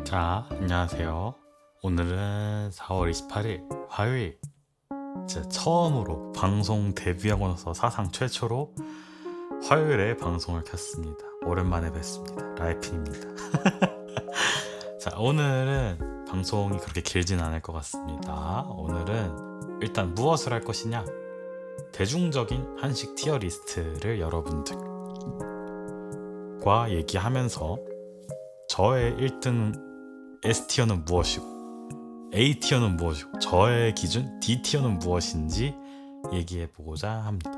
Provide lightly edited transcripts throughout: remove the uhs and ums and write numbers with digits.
자, 안녕하세요. 오늘은 4월 28일 화요일. 제가 처음으로 방송 데뷔하고 나서 사상 최초로 화요일에 방송을 켰습니다. 오랜만에 뵙습니다. 라이핀입니다. 자, 오늘은 방송이 그렇게 길진 않을 것 같습니다. 오늘은 일단 무엇을 할 것이냐? 대중적인 한식 티어 리스트를 여러분들과 얘기하면서 저의 1등 S티어는 무엇이고 A티어는 무엇이고 저의 기준 D티어는 무엇인지 얘기해보고자 합니다.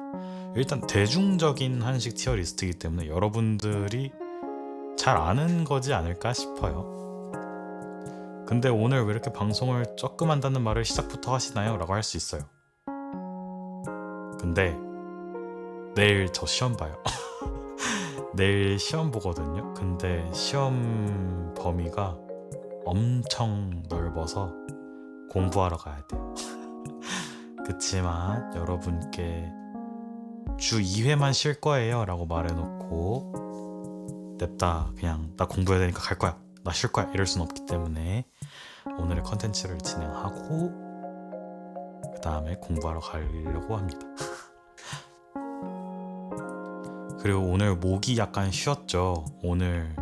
일단 대중적인 한식 티어 리스트이기 때문에 여러분들이 잘 아는 거지 않을까 싶어요. 근데 오늘 왜 이렇게 방송을 조금 한다는 말을 시작부터 하시나요? 라고 할 수 있어요. 근데 내일 저 시험 봐요. 내일 시험 보거든요. 근데 시험 범위가 엄청 넓어서 공부하러 가야 돼요. 그치만 여러분께 주 2회만 쉴 거예요 라고 말해놓고 냅다 그냥 나 공부해야 되니까 갈 거야, 나 쉴 거야 이럴 순 없기 때문에 오늘의 컨텐츠를 진행하고 그 다음에 공부하러 가려고 합니다. 그리고 오늘 목이 약간 쉬었죠. 오늘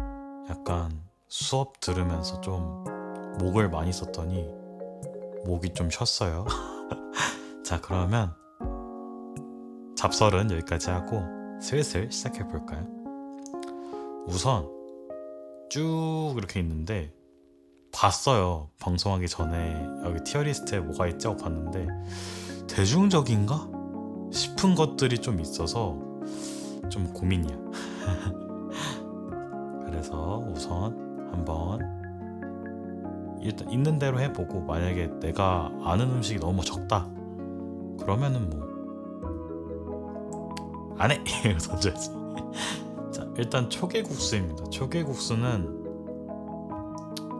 약간 수업 들으면서 좀 목을 많이 썼더니 목이 좀 쉬었어요. 자, 그러면 잡설은 여기까지 하고 슬슬 시작해 볼까요? 우선 쭉 이렇게 있는데 봤어요. 방송하기 전에 여기 티어리스트에 뭐가 있지 하고 봤는데 대중적인가 싶은 것들이 좀 있어서 좀 고민이야. 그래서 우선 한번 일단 있는 대로 해보고 만약에 내가 아는 음식이 너무 적다 그러면은 뭐 안 해! 이러고 던져야지. 자, 일단 초계국수입니다. 초계국수는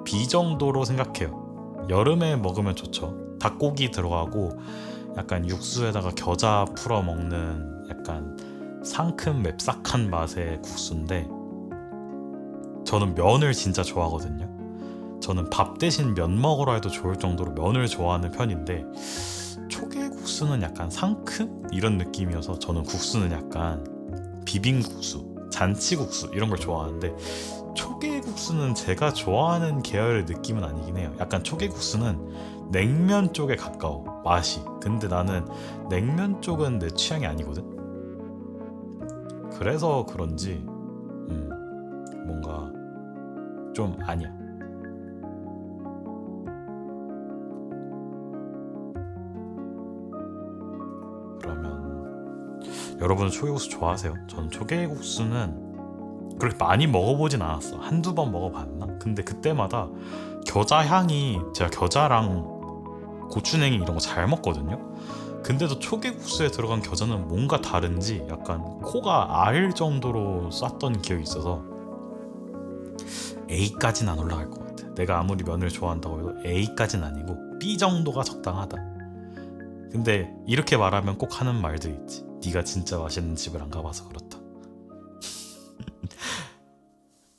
B 정도로 생각해요. 여름에 먹으면 좋죠. 닭고기 들어가고 약간 육수에다가 겨자 풀어 먹는 약간 상큼 맵싹한 맛의 국수인데 저는 면을 진짜 좋아하거든요. 저는 밥 대신 면 먹으러 해도 좋을 정도로 면을 좋아하는 편인데 초계국수는 약간 상큼? 이런 느낌이어서 저는 국수는 약간 비빔국수, 잔치국수 이런 걸 좋아하는데 초계국수는 제가 좋아하는 계열의 느낌은 아니긴 해요. 약간 초계국수는 냉면 쪽에 가까워, 맛이. 근데 나는 냉면 쪽은 내 취향이 아니거든. 그래서 그런지 뭔가 좀 아니야. 그러면 여러분은 초계국수 좋아하세요? 전 초계국수는 그렇게 많이 먹어보진 않았어. 한두 번 먹어봤나? 근데 그때마다 겨자 향이, 제가 겨자랑 고추냉이 이런 거 잘 먹거든요. 근데도 초계국수에 들어간 겨자는 뭔가 다른지 약간 코가 앓을 정도로 쌌던 기억이 있어서 A까지는 안 올라갈 것 같아. 내가 아무리 면을 좋아한다고 해도 A까지는 아니고 B 정도가 적당하다. 근데 이렇게 말하면 꼭 하는 말도 있지. 네가 진짜 맛있는 집을 안 가봐서 그렇다.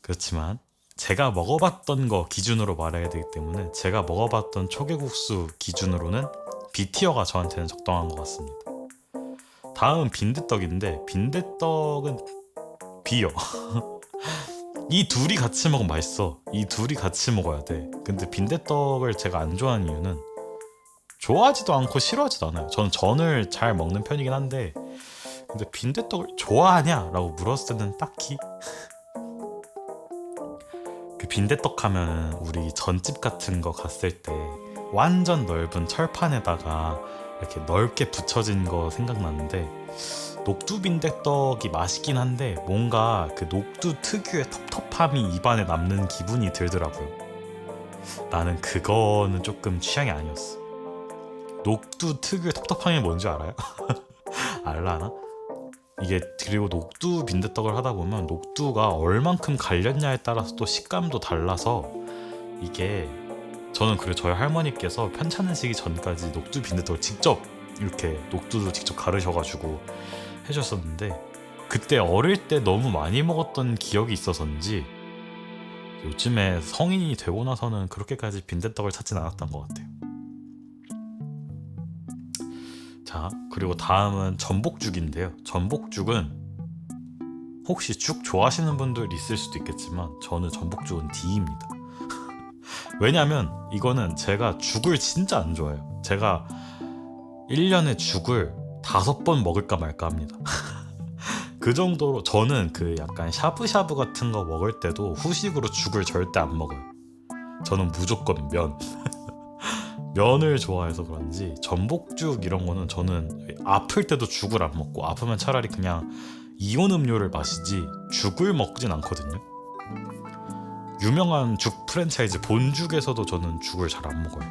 그렇지만 제가 먹어봤던 거 기준으로 말해야 되기 때문에 제가 먹어봤던 초계국수 기준으로는 B티어가 저한테는 적당한 것 같습니다. 다음 빈대떡인데 빈대떡은 B요. 이 둘이 같이 먹으면 맛있어. 이 둘이 같이 먹어야 돼. 근데 빈대떡을 제가 안 좋아하는 이유는 좋아하지도 않고 싫어하지도 않아요. 저는 전을 잘 먹는 편이긴 한데 근데 빈대떡을 좋아하냐? 라고 물었을 때는 딱히 그 빈대떡 하면 우리 전집 같은 거 갔을 때 완전 넓은 철판에다가 이렇게 넓게 붙여진 거 생각나는데 녹두 빈대떡이 맛있긴 한데 뭔가 그 녹두 특유의 텁텁함이 입안에 남는 기분이 들더라고요. 나는 그거는 조금 취향이 아니었어. 녹두 특유의 텁텁함이 뭔지 알아요? 알라나? 이게 그리고 녹두 빈대떡을 하다 보면 녹두가 얼만큼 갈렸냐에 따라서 또 식감도 달라서 이게 저는 그리고 저희 할머니께서 편찮으시기 전까지 녹두 빈대떡을 직접 이렇게 녹두도 직접 가르셔가지고 해줬었는데 그때 어릴 때 너무 많이 먹었던 기억이 있어서인지 요즘에 성인이 되고 나서는 그렇게까지 빈대떡을 찾진 않았던 것 같아요. 자, 그리고 다음은 전복죽인데요. 전복죽은 혹시 죽 좋아하시는 분들 있을 수도 있겠지만 저는 전복죽은 D입니다. 왜냐면 이거는 제가 죽을 진짜 안 좋아해요. 제가 1년에 죽을 5번 먹을까 말까 합니다. 그 정도로 저는 그 약간 샤브샤브 같은 거 먹을 때도 후식으로 죽을 절대 안 먹어요. 저는 무조건 면을 좋아해서 그런지 전복죽 이런 거는 저는 아플 때도 죽을 안 먹고 아프면 차라리 그냥 이온 음료를 마시지 죽을 먹진 않거든요. 유명한 죽 프랜차이즈 본죽에서도 저는 죽을 잘 안 먹어요.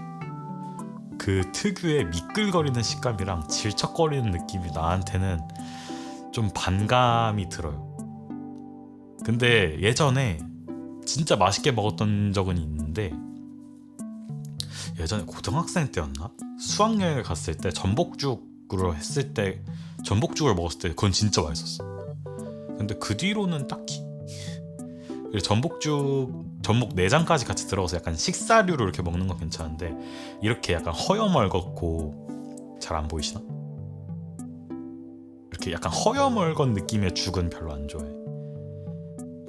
그 특유의 미끌거리는 식감이랑 질척거리는 느낌이 나한테는 좀 반감이 들어요. 근데 예전에 진짜 맛있게 먹었던 적은 있는데, 예전에 고등학생 때였나? 수학여행을 갔을 때 전복죽으로 했을 때, 전복죽을 먹었을 때 그건 진짜 맛있었어. 근데 그 뒤로는 딱히 전복 내장까지 같이 들어가서 약간 식사류로 이렇게 먹는 건 괜찮은데, 이렇게 약간 허여멀겋고, 잘 안 보이시나? 이렇게 약간 허여멀건 느낌의 죽은 별로 안 좋아해.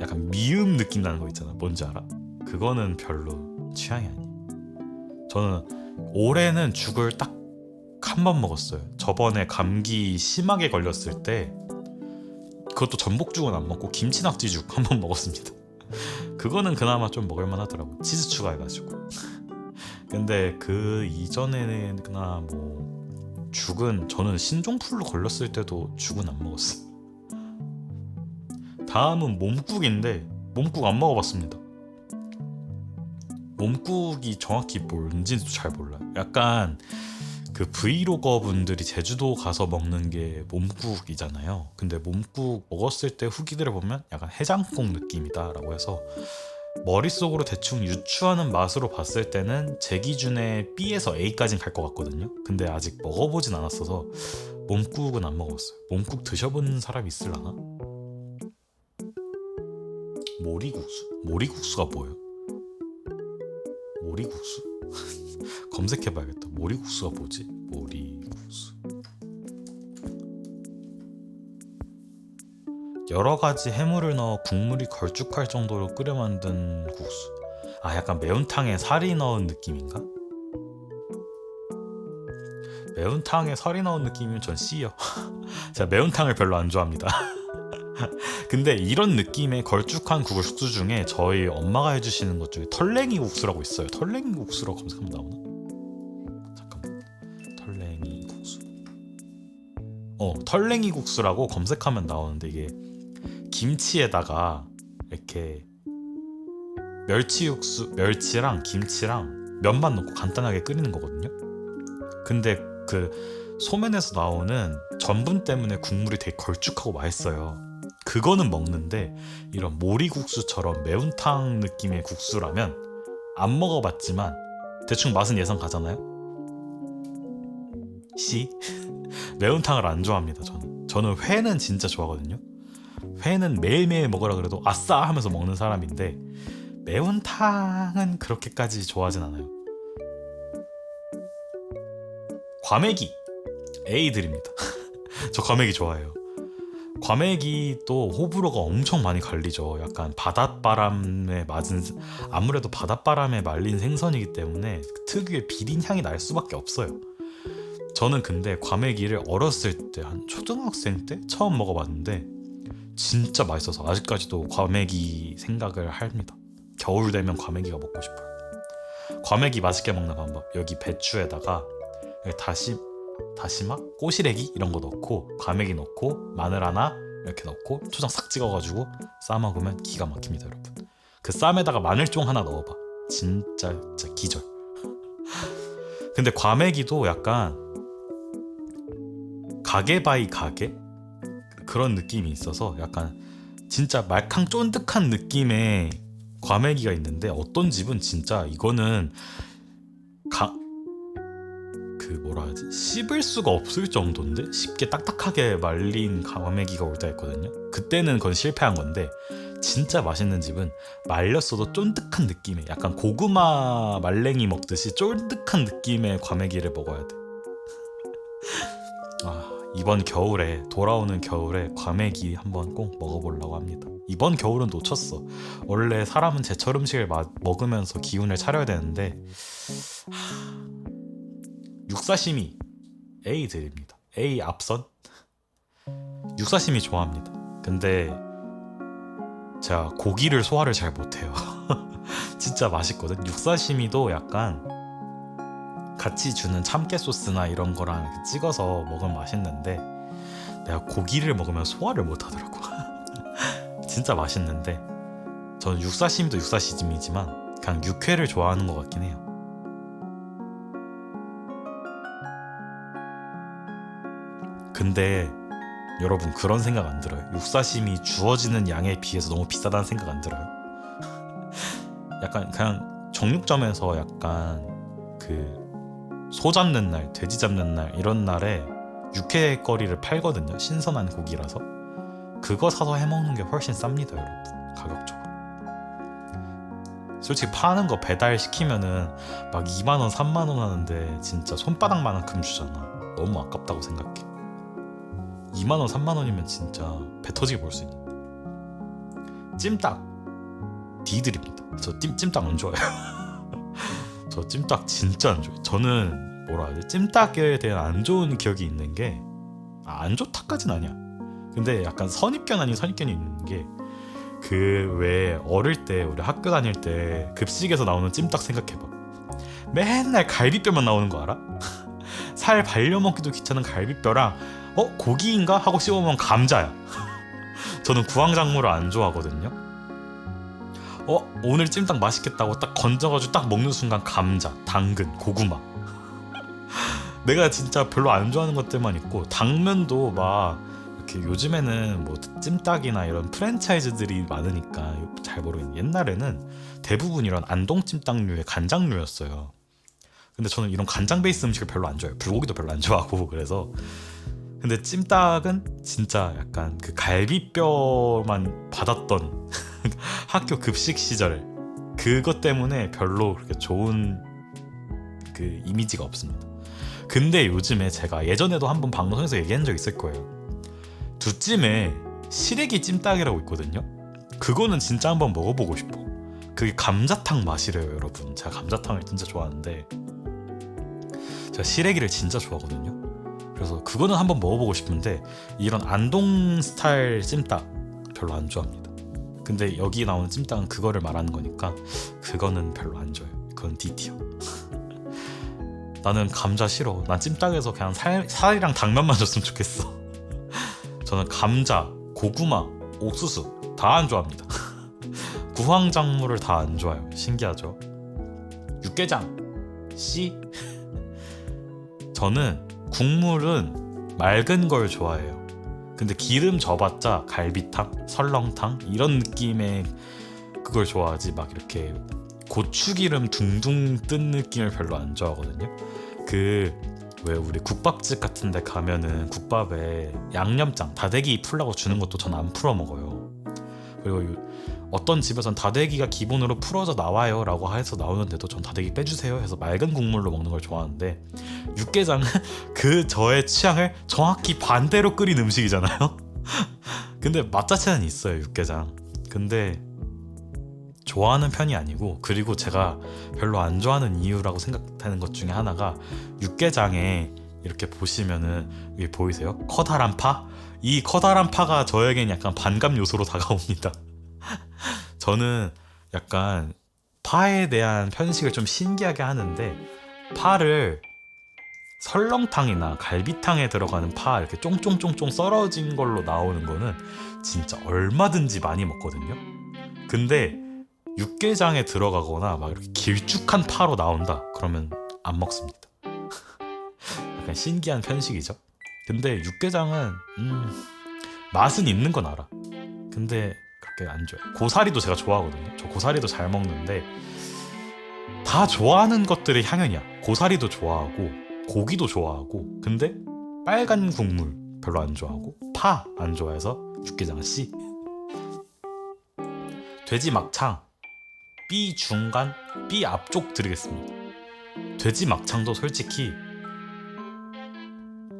약간 미음 느낌 나는 거 있잖아. 뭔지 알아? 그거는 별로 취향이 아니야. 저는 올해는 죽을 딱 한 번 먹었어요. 저번에 감기 심하게 걸렸을 때 그것도 전복죽은 안 먹고 김치낙지죽 한 번 먹었습니다. 그거는 그나마 좀 먹을만 하더라고. 치즈 추가해가지고. 근데 그 이전에는 그나 뭐 죽은, 저는 신종플루 걸렸을 때도 죽은 안 먹었어요. 다음은 몸국인데 몸국 안 먹어봤습니다. 몸국이 정확히 뭔지도 잘 몰라요. 약간 그 브이로거 분들이 제주도 가서 먹는 게 몸국이잖아요. 근데 몸국 먹었을 때 후기들을 보면 약간 해장국 느낌이다 라고 해서 머릿속으로 대충 유추하는 맛으로 봤을 때는 제 기준에 B에서 A까지는 갈 것 같거든요. 근데 아직 먹어보진 않았어서 몸국은 안 먹어봤어요. 몸국 드셔본 사람 있을라나? 모리국수? 모리국수가 뭐예요? 모리국수? 검색해봐야겠다. 모리국수가 뭐지? 모리국수. 여러가지 해물을 넣어 국물이 걸쭉할 정도로 끓여 만든 국수. 아, 약간 매운탕에 살이 넣은 느낌인가? 매운탕에 살이 넣은 느낌이면 전 C요. 제가 매운탕을 별로 안 좋아합니다. 근데 이런 느낌의 걸쭉한 국수 중에 저희 엄마가 해주시는 것 중에 털랭이 국수라고 있어요. 털랭이 국수라고 검색하면 나오나? 잠깐만. 털랭이 국수. 털랭이 국수라고 검색하면 나오는데, 이게 김치에다가 이렇게 멸치랑 김치랑 면만 넣고 간단하게 끓이는 거거든요. 근데 그 소면에서 나오는 전분 때문에 국물이 되게 걸쭉하고 맛있어요. 그거는 먹는데 이런 모리국수처럼 매운탕 느낌의 국수라면 안 먹어봤지만 대충 맛은 예상 가잖아요. C. 매운탕을 안 좋아합니다. 저는 회는 진짜 좋아하거든요. 회는 매일매일 먹으라 그래도 아싸 하면서 먹는 사람인데 매운탕은 그렇게까지 좋아하진 않아요. 과메기 A 드립니다. 저 과메기 좋아해요. 과메기도 호불호가 엄청 많이 갈리죠. 약간 바닷바람에 맞은, 아무래도 바닷바람에 말린 생선이기 때문에 특유의 비린 향이 날 수밖에 없어요. 저는 근데 과메기를 어렸을 때, 한 초등학생 때 처음 먹어봤는데 진짜 맛있어서 아직까지도 과메기 생각을 합니다. 겨울 되면 과메기가 먹고 싶어요. 과메기 맛있게 먹는 방법, 여기 배추에다가 다시마, 꼬시래기 이런 거 넣고 과메기 넣고 마늘 하나 이렇게 넣고 초장 싹 찍어가지고 싸 먹으면 기가 막힙니다, 여러분. 그 쌈에다가 마늘종 하나 넣어봐. 진짜 기절. 근데 과메기도 약간 가게 바이 가게 그런 느낌이 있어서 약간 진짜 말캉 쫀득한 느낌의 과메기가 있는데, 어떤 집은 진짜 이거는 뭐라 하지? 씹을 수가 없을 정도인데 쉽게 딱딱하게 말린 과메기가 올 때가 있거든요. 그때는 그건 실패한 건데, 진짜 맛있는 집은 말렸어도 쫀득한 느낌의, 약간 고구마 말랭이 먹듯이 쫀득한 느낌의 과메기를 먹어야 돼. 이번 겨울에, 돌아오는 겨울에 과메기 한번 꼭 먹어보려고 합니다. 이번 겨울은 놓쳤어. 원래 사람은 제철 음식을 먹으면서 기운을 차려야 되는데 육사시미 A 드립니다. A 앞선. 육사시미 좋아합니다. 근데 제가 고기를 소화를 잘 못해요. 진짜 맛있거든. 육사시미도 약간 같이 주는 참깨 소스나 이런 거랑 이렇게 찍어서 먹으면 맛있는데 내가 고기를 먹으면 소화를 못 하더라고. 진짜 맛있는데 저는 육사시미도 육사시미지만 그냥 육회를 좋아하는 것 같긴 해요. 근데 여러분 그런 생각 안 들어요? 육사시미 주어지는 양에 비해서 너무 비싸다는 생각 안 들어요? 약간 그냥 정육점에서 약간 그 소 잡는 날, 돼지 잡는 날 이런 날에 육회거리를 팔거든요. 신선한 고기라서. 그거 사서 해먹는 게 훨씬 쌉니다, 여러분. 가격적으로. 솔직히 파는 거 배달시키면은 막 2만원, 3만원 하는데 진짜 손바닥만큼 주잖아. 너무 아깝다고 생각해. 2만원, 3만원이면 진짜 배 터지게 볼 수 있는데. 찜닭 D드립니다. 저 찜닭 안 좋아해요. 저 찜닭 진짜 안 좋아해요. 저는 뭐라 해야 돼? 찜닭에 대한 안 좋은 기억이 있는 게 안 좋다까진 아니야. 근데 약간 선입견 아닌 선입견이 있는 게 그 왜 어릴 때 우리 학교 다닐 때 급식에서 나오는 찜닭 생각해봐. 맨날 갈비뼈만 나오는 거 알아? 살 발려먹기도 귀찮은 갈비뼈랑 고기인가? 하고 씹어보면 감자야. 저는 구황작물을 안 좋아하거든요. 오늘 찜닭 맛있겠다고 딱 건져가지고 딱 먹는 순간 감자, 당근, 고구마. 내가 진짜 별로 안 좋아하는 것들만 있고 당면도 막 이렇게 요즘에는 뭐 찜닭이나 이런 프랜차이즈들이 많으니까 잘 모르겠는데 옛날에는 대부분 이런 안동찜닭류의 간장류였어요. 근데 저는 이런 간장 베이스 음식을 별로 안 좋아해요. 불고기도 별로 안 좋아하고. 그래서 근데 찜닭은 진짜 약간 그 갈비뼈만 받았던 학교 급식 시절 그것 때문에 별로 그렇게 좋은 그 이미지가 없습니다. 근데 요즘에 제가 예전에도 한번 방송에서 얘기한 적 있을 거예요. 두찜에 시래기 찜닭이라고 있거든요. 그거는 진짜 한번 먹어보고 싶어. 그게 감자탕 맛이래요, 여러분. 제가 감자탕을 진짜 좋아하는데 제가 시래기를 진짜 좋아하거든요. 그래서 그거는 한번 먹어보고 싶은데 이런 안동 스타일 찜닭 별로 안 좋아합니다. 근데 여기 나오는 찜닭은 그거를 말하는 거니까 그거는 별로 안 좋아요. 그건 D티어. 나는 감자 싫어. 난 찜닭에서 그냥 살이랑 당면만 줬으면 좋겠어. 저는 감자, 고구마, 옥수수 다 안 좋아합니다. 구황작물을 다 안 좋아해요. 신기하죠? 육개장 C. 저는 국물은 맑은 걸 좋아해요. 근데 기름 져봤자 갈비탕, 설렁탕 이런 느낌의 그걸 좋아하지 막 이렇게 고추기름 둥둥 뜬 느낌을 별로 안 좋아하거든요. 그 왜 우리 국밥집 같은 데 가면은 국밥에 양념장, 다대기 풀라고 주는 것도 전 안 풀어 먹어요. 그리고 어떤 집에선 다대기가 기본으로 풀어져 나와요 라고 해서 나오는데도 전 다대기 빼주세요 해서 맑은 국물로 먹는 걸 좋아하는데 육개장은 그 저의 취향을 정확히 반대로 끓인 음식이잖아요. 근데 맛 자체는 있어요, 육개장. 근데 좋아하는 편이 아니고, 그리고 제가 별로 안 좋아하는 이유라고 생각하는 것 중에 하나가 육개장에 이렇게 보시면은 위에 보이세요? 커다란 파? 이 커다란 파가 저에겐 약간 반감 요소로 다가옵니다. 저는 약간 파에 대한 편식을 좀 신기하게 하는데 파를 설렁탕이나 갈비탕에 들어가는 파 이렇게 쫑쫑쫑쫑 썰어진 걸로 나오는 거는 진짜 얼마든지 많이 먹거든요. 근데 육개장에 들어가거나 막 이렇게 길쭉한 파로 나온다 그러면 안 먹습니다. 약간 신기한 편식이죠. 근데 육개장은 맛은 있는 건 알아. 근데 그렇게 안 좋아해. 고사리도 제가 좋아하거든요. 저 고사리도 잘 먹는데 다 좋아하는 것들의 향연이야. 고사리도 좋아하고 고기도 좋아하고 근데 빨간 국물 별로 안 좋아하고 파 안 좋아해서 육개장 C. 돼지 막창 B 중간 B 앞쪽 드리겠습니다. 돼지 막창도 솔직히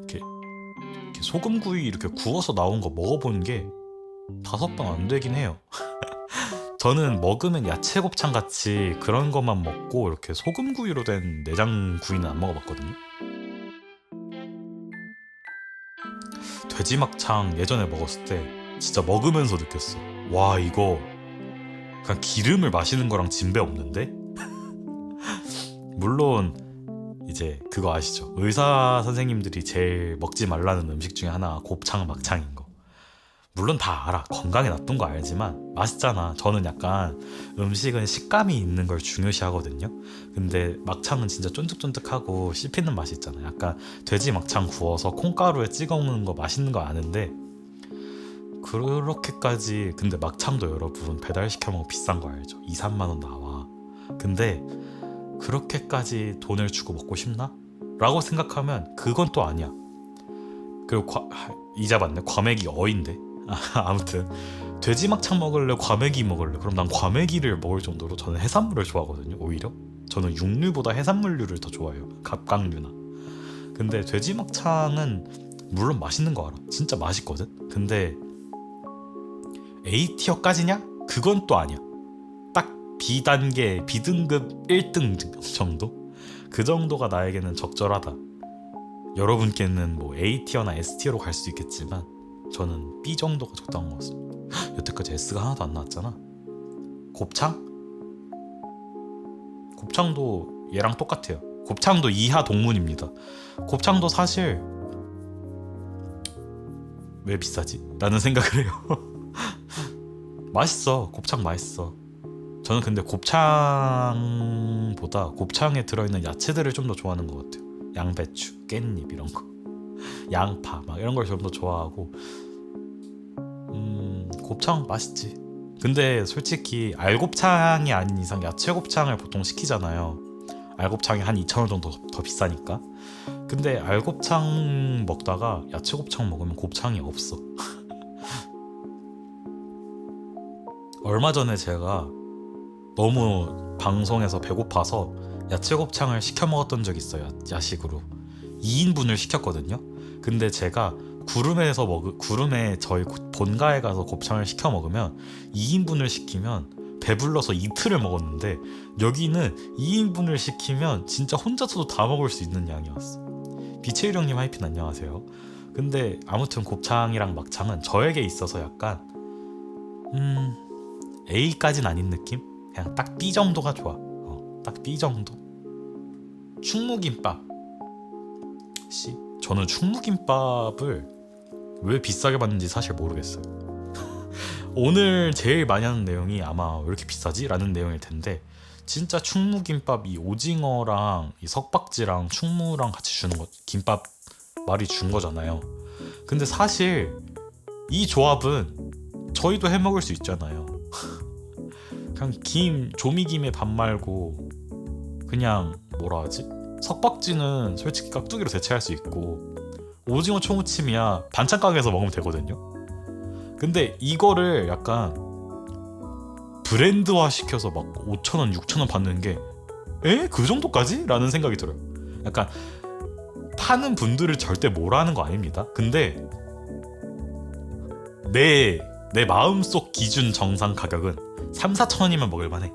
이렇게 소금구이 이렇게 구워서 나온 거 먹어본 게 5번 안 되긴 해요. 저는 먹으면 야채 곱창 같이 그런 것만 먹고 이렇게 소금구이로 된 내장구이는 안 먹어봤거든요. 돼지 막창 예전에 먹었을 때 진짜 먹으면서 느꼈어. 와, 이거 그냥 기름을 마시는 거랑 진배 없는데? 물론 이제 그거 아시죠? 의사 선생님들이 제일 먹지 말라는 음식 중에 하나가 곱창 막창인 거. 물론 다 알아. 건강에 나쁜 거 알지만 맛있잖아. 저는 약간 음식은 식감이 있는 걸 중요시 하거든요. 근데 막창은 진짜 쫀득쫀득하고 씹히는 맛이 있잖아. 약간 돼지 막창 구워서 콩가루에 찍어 먹는 거 맛있는 거 아는데 그렇게까지. 근데 막창도 여러분 배달시켜 먹으면 비싼 거 알죠? 2, 3만 원 나와. 근데 그렇게까지 돈을 주고 먹고 싶나? 라고 생각하면 그건 또 아니야. 그리고 이자 맞네. 과메기 어인데. 아무튼 돼지 막창 먹을래? 과메기 먹을래? 그럼 난 과메기를 먹을 정도로 저는 해산물을 좋아하거든요. 오히려 저는 육류보다 해산물류를 더 좋아해요. 갑각류나. 근데 돼지 막창은 물론 맛있는 거 알아. 진짜 맛있거든. 근데 A티어까지냐? 그건 또 아니야. 딱 B단계, B등급 1등 정도? 그 정도가 나에게는 적절하다. 여러분께는 뭐 A티어나 S티어로 갈 수 있겠지만 저는 B 정도가 적당한 것 같습니다. 여태까지 S가 하나도 안 나왔잖아. 곱창? 곱창도 얘랑 똑같아요. 곱창도 이하 동문입니다. 곱창도 사실 왜 비싸지? 라는 생각을 해요. 맛있어. 곱창 맛있어. 저는 근데 곱창보다 곱창에 들어있는 야채들을 좀 더 좋아하는 것 같아요. 양배추, 깻잎 이런 거, 양파 막 이런 걸 좀 더 좋아하고. 곱창 맛있지. 근데 솔직히 알곱창이 아닌 이상 야채 곱창을 보통 시키잖아요. 알곱창이 한 2,000원 정도 더 비싸니까. 근데 알곱창 먹다가 야채 곱창 먹으면 곱창이 없어. 얼마 전에 제가 너무 방송에서 배고파서 야채 곱창을 시켜 먹었던 적이 있어요. 야식으로 2인분을 시켰거든요. 근데 제가 구름에 저희 본가에 가서 곱창을 시켜 먹으면 2인분을 시키면 배불러서 이틀을 먹었는데 여기는 2인분을 시키면 진짜 혼자서도 다 먹을 수 있는 양이었어. 비체일 형님 하이핀 안녕하세요. 근데 아무튼 곱창이랑 막창은 저에게 있어서 약간 A까진 아닌 느낌? 그냥 딱 B 정도가 좋아. 딱 B 정도. 충무김밥. 저는 충무김밥을 왜 비싸게 받는지 사실 모르겠어요. 오늘 제일 많이 하는 내용이 아마 왜 이렇게 비싸지? 라는 내용일 텐데 진짜 충무김밥 이 오징어랑 이 석박지랑 충무랑 같이 주는 거 김밥 말이 준 거잖아요. 근데 사실 이 조합은 저희도 해 먹을 수 있잖아요. 그냥 조미김에 밥 말고 그냥 뭐라 하지? 석박지는 솔직히 깍두기로 대체할 수 있고 오징어 초무침이야 반찬 가게에서 먹으면 되거든요. 근데 이거를 약간 브랜드화 시켜서 막 5,000원, 6,000원 받는 게 그 정도까지? 라는 생각이 들어요. 약간 파는 분들을 절대 뭐라는 거 아닙니다. 근데 내 마음속 기준 정상 가격은 3,4,000원이면 먹을만해.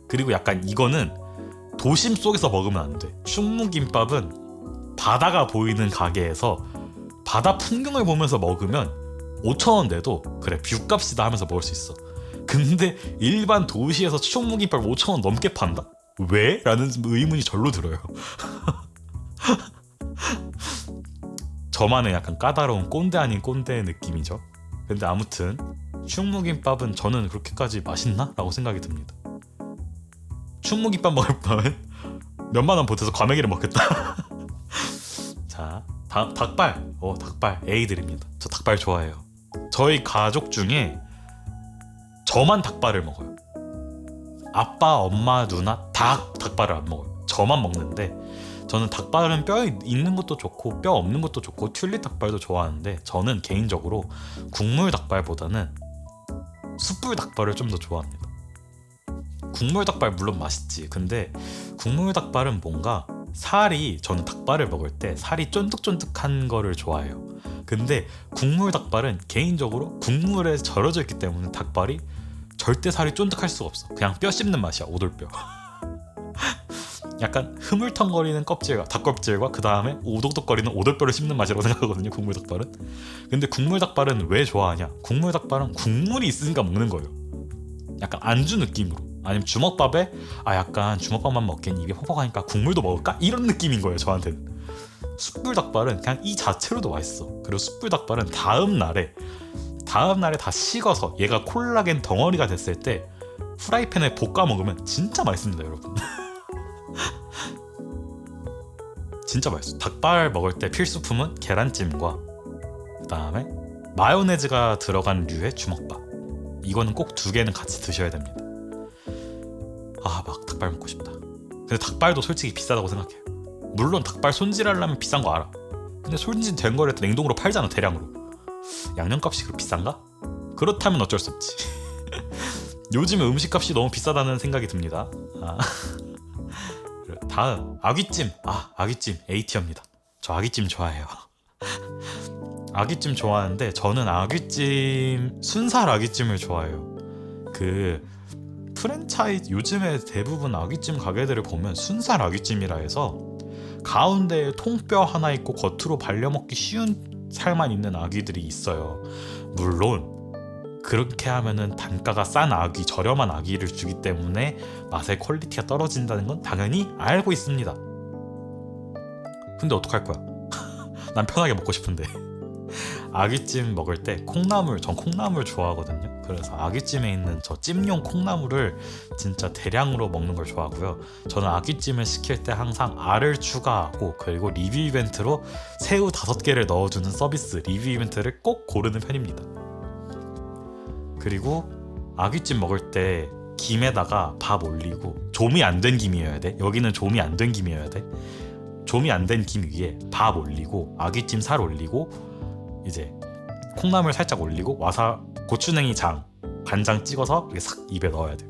그리고 약간 이거는 도심 속에서 먹으면 안 돼. 충무김밥은 바다가 보이는 가게에서 바다 풍경을 보면서 먹으면 5,000원 내도 그래 뷰값이다 하면서 먹을 수 있어. 근데 일반 도시에서 충무김밥 5,000원 넘게 판다? 왜? 라는 의문이 절로 들어요. 저만의 약간 까다로운 꼰대 아닌 꼰대의 느낌이죠. 근데 아무튼 충무김밥은 저는 그렇게까지 맛있나? 라고 생각이 듭니다. 충무김밥 먹을 바엔 몇만원 보태서 과메기를 먹겠다. 자, 닭발. 닭발 A 드립니다. 저 닭발 좋아해요. 저희 가족 중에 저만 닭발을 먹어요. 아빠, 엄마, 누나 다 닭발을 안 먹어요. 저만 먹는데 저는 닭발은 뼈 있는 것도 좋고 뼈 없는 것도 좋고 튤립 닭발도 좋아하는데 저는 개인적으로 국물 닭발보다는 숯불 닭발을 좀 더 좋아합니다. 국물 닭발 물론 맛있지. 근데 국물 닭발은 뭔가 살이, 저는 닭발을 먹을 때 살이 쫀득쫀득한 거를 좋아해요. 근데 국물 닭발은 개인적으로 국물에 절여져 있기 때문에 닭발이 절대 살이 쫀득할 수가 없어. 그냥 뼈 씹는 맛이야. 오돌뼈. 약간 흐물텅거리는 껍질과 닭껍질과 그 다음에 오독독거리는 오돌뼈를 씹는 맛이라고 생각하거든요, 국물 닭발은. 근데 국물 닭발은 왜 좋아하냐? 국물 닭발은 국물이 있으니까 먹는 거예요. 약간 안주 느낌으로. 아니면 주먹밥에 약간 주먹밥만 먹기엔 입이 퍽퍽하니까 국물도 먹을까? 이런 느낌인 거예요, 저한테는. 숯불 닭발은 그냥 이 자체로도 맛있어. 그리고 숯불 닭발은 다음 날에 다 식어서 얘가 콜라겐 덩어리가 됐을 때 프라이팬에 볶아 먹으면 진짜 맛있습니다, 여러분. 진짜 맛있어. 닭발 먹을 때 필수품은 계란찜과 그 다음에 마요네즈가 들어간 류의 주먹밥. 이거는 꼭 2개는 같이 드셔야 됩니다. 막 닭발 먹고 싶다. 근데 닭발도 솔직히 비싸다고 생각해요. 물론 닭발 손질하려면 비싼 거 알아. 근데 손질된 거를 냉동으로 팔잖아, 대량으로. 양념값이 그렇게 비싼가? 그렇다면 어쩔 수 없지. 요즘에 음식값이 너무 비싸다는 생각이 듭니다. 다음 아귀찜. 아귀찜 A티어입니다. 저 아귀찜 좋아해요. 아귀찜 좋아하는데 저는 아귀찜 순살 아귀찜을 좋아해요. 그 프랜차이즈 요즘에 대부분 아귀찜 가게들을 보면 순살 아귀찜이라 해서 가운데에 통뼈 하나 있고 겉으로 발려먹기 쉬운 살만 있는 아귀들이 있어요. 물론 그렇게 하면은 단가가 싼 아귀, 저렴한 아귀를 주기 때문에 맛의 퀄리티가 떨어진다는 건 당연히 알고 있습니다. 근데 어떡할 거야? 난 편하게 먹고 싶은데. 아귀찜 먹을 때 전 콩나물 좋아하거든요. 그래서 아귀찜에 있는 저 찜용 콩나물을 진짜 대량으로 먹는 걸 좋아하고요. 저는 아귀찜을 시킬 때 항상 알을 추가하고, 그리고 리뷰 이벤트로 새우 5개를 넣어주는 서비스 리뷰 이벤트를 꼭 고르는 편입니다. 그리고 아귀찜 먹을 때 김에다가 밥 올리고, 조미 안 된 김이어야 돼. 여기는 조미 안 된 김이어야 돼. 조미 안 된 김 위에 밥 올리고 아귀찜 살 올리고 이제 콩나물 살짝 올리고 고추냉이 장, 간장 찍어서 이렇게 싹 입에 넣어야 돼요.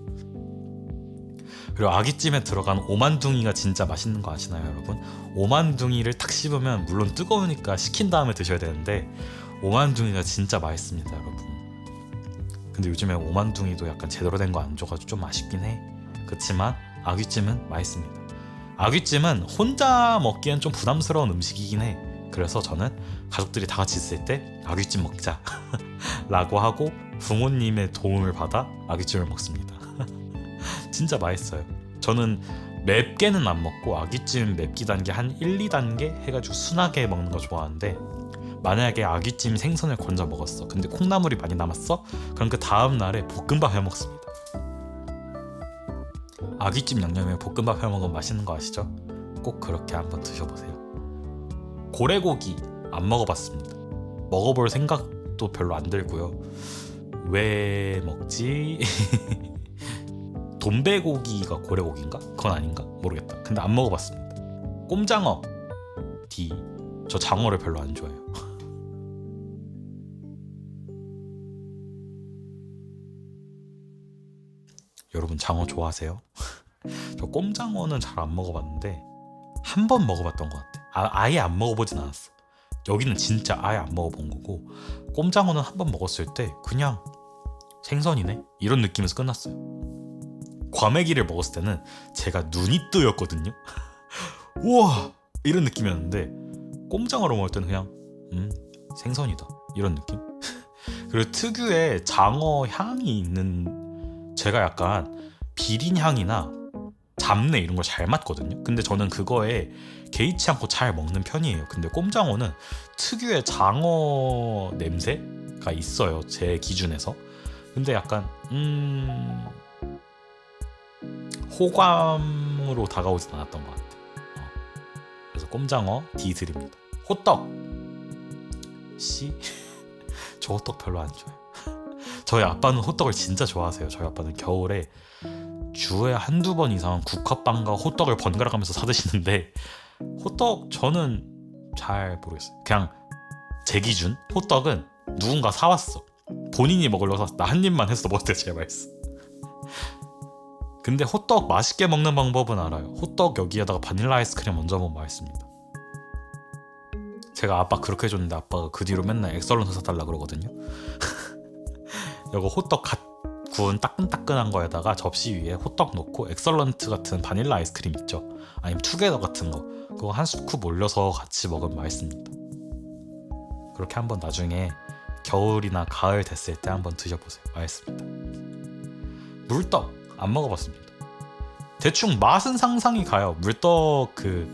그리고 아귀찜에 들어간 오만둥이가 진짜 맛있는 거 아시나요, 여러분? 오만둥이를 탁 씹으면, 물론 뜨거우니까 식힌 다음에 드셔야 되는데 오만둥이가 진짜 맛있습니다, 여러분. 근데 요즘에 오만둥이도 약간 제대로 된 거 안 줘가지고 좀 아쉽긴 해. 그렇지만 아귀찜은 맛있습니다. 아귀찜은 혼자 먹기엔 좀 부담스러운 음식이긴 해. 그래서 저는 가족들이 다 같이 있을 때 아귀찜 먹자 라고 하고 부모님의 도움을 받아 아귀찜을 먹습니다. 진짜 맛있어요. 저는 맵게는 안 먹고 아귀찜 맵기 단계 한 1, 2단계 해가지고 순하게 먹는 거 좋아하는데, 만약에 아귀찜 생선을 건져 먹었어. 근데 콩나물이 많이 남았어? 그럼 그 다음 날에 볶음밥 해 먹습니다. 아귀찜 양념에 볶음밥 해 먹으면 맛있는 거 아시죠? 꼭 그렇게 한번 드셔보세요. 고래고기 안 먹어봤습니다. 먹어볼 생각도 별로 안 들고요. 왜 먹지? 돈베고기가 고래고기인가? 그건 아닌가? 모르겠다. 근데 안 먹어봤습니다. 꼼장어 D. 저 장어를 별로 안 좋아해요. 여러분 장어 좋아하세요? 저 꼼장어는 잘 안 먹어봤는데 한 번 먹어봤던 것 같아. 아예 안 먹어보진 않았어. 여기는 진짜 아예 안 먹어본 거고, 꼼장어는 한 번 먹었을 때 그냥 생선이네? 이런 느낌에서 끝났어요. 과메기를 먹었을 때는 제가 눈이 뜨였거든요. 우와! 이런 느낌이었는데 꼼장어로 먹을 때는 그냥 생선이다 이런 느낌? 그리고 특유의 장어 향이 있는, 제가 약간 비린 향이나 잡내 이런 걸 잘 맡거든요. 근데 저는 그거에 개의치 않고 잘 먹는 편이에요. 근데 꼼장어는 특유의 장어 냄새가 있어요, 제 기준에서. 근데 약간 호감으로 다가오진 않았던 것 같아요. 그래서 꼼장어 D 드립니다. 호떡 C. 저 호떡 별로 안 좋아해요. 저희 아빠는 호떡을 진짜 좋아하세요. 저희 아빠는 겨울에 주에 한두 번 이상 국화빵과 호떡을 번갈아 가면서 사드시는데, 호떡 저는 잘 모르겠어요. 그냥 제 기준 호떡은 누군가 사왔어. 본인이 먹으려고 샀어. 나 한 입만 했어. 먹을 때 제일 맛있어. 근데 호떡 맛있게 먹는 방법은 알아요. 호떡 여기에다가 바닐라 아이스크림 얹어 먹으면 맛있습니다. 제가 아빠 그렇게 해줬는데 아빠가 그 뒤로 맨날 엑설런트 사달라 그러거든요. 이거 호떡 갓 구운 따끈따끈한 거에다가 접시 위에 호떡 넣고 엑설런트 같은 바닐라 아이스크림 있죠. 아니면 투게더 같은 거 그거 한 스쿱 올려서 같이 먹으면 맛있습니다. 그렇게 한번 나중에 겨울이나 가을 됐을 때 한번 드셔보세요. 맛있습니다. 물떡 안 먹어봤습니다. 대충 맛은 상상이 가요. 물떡 그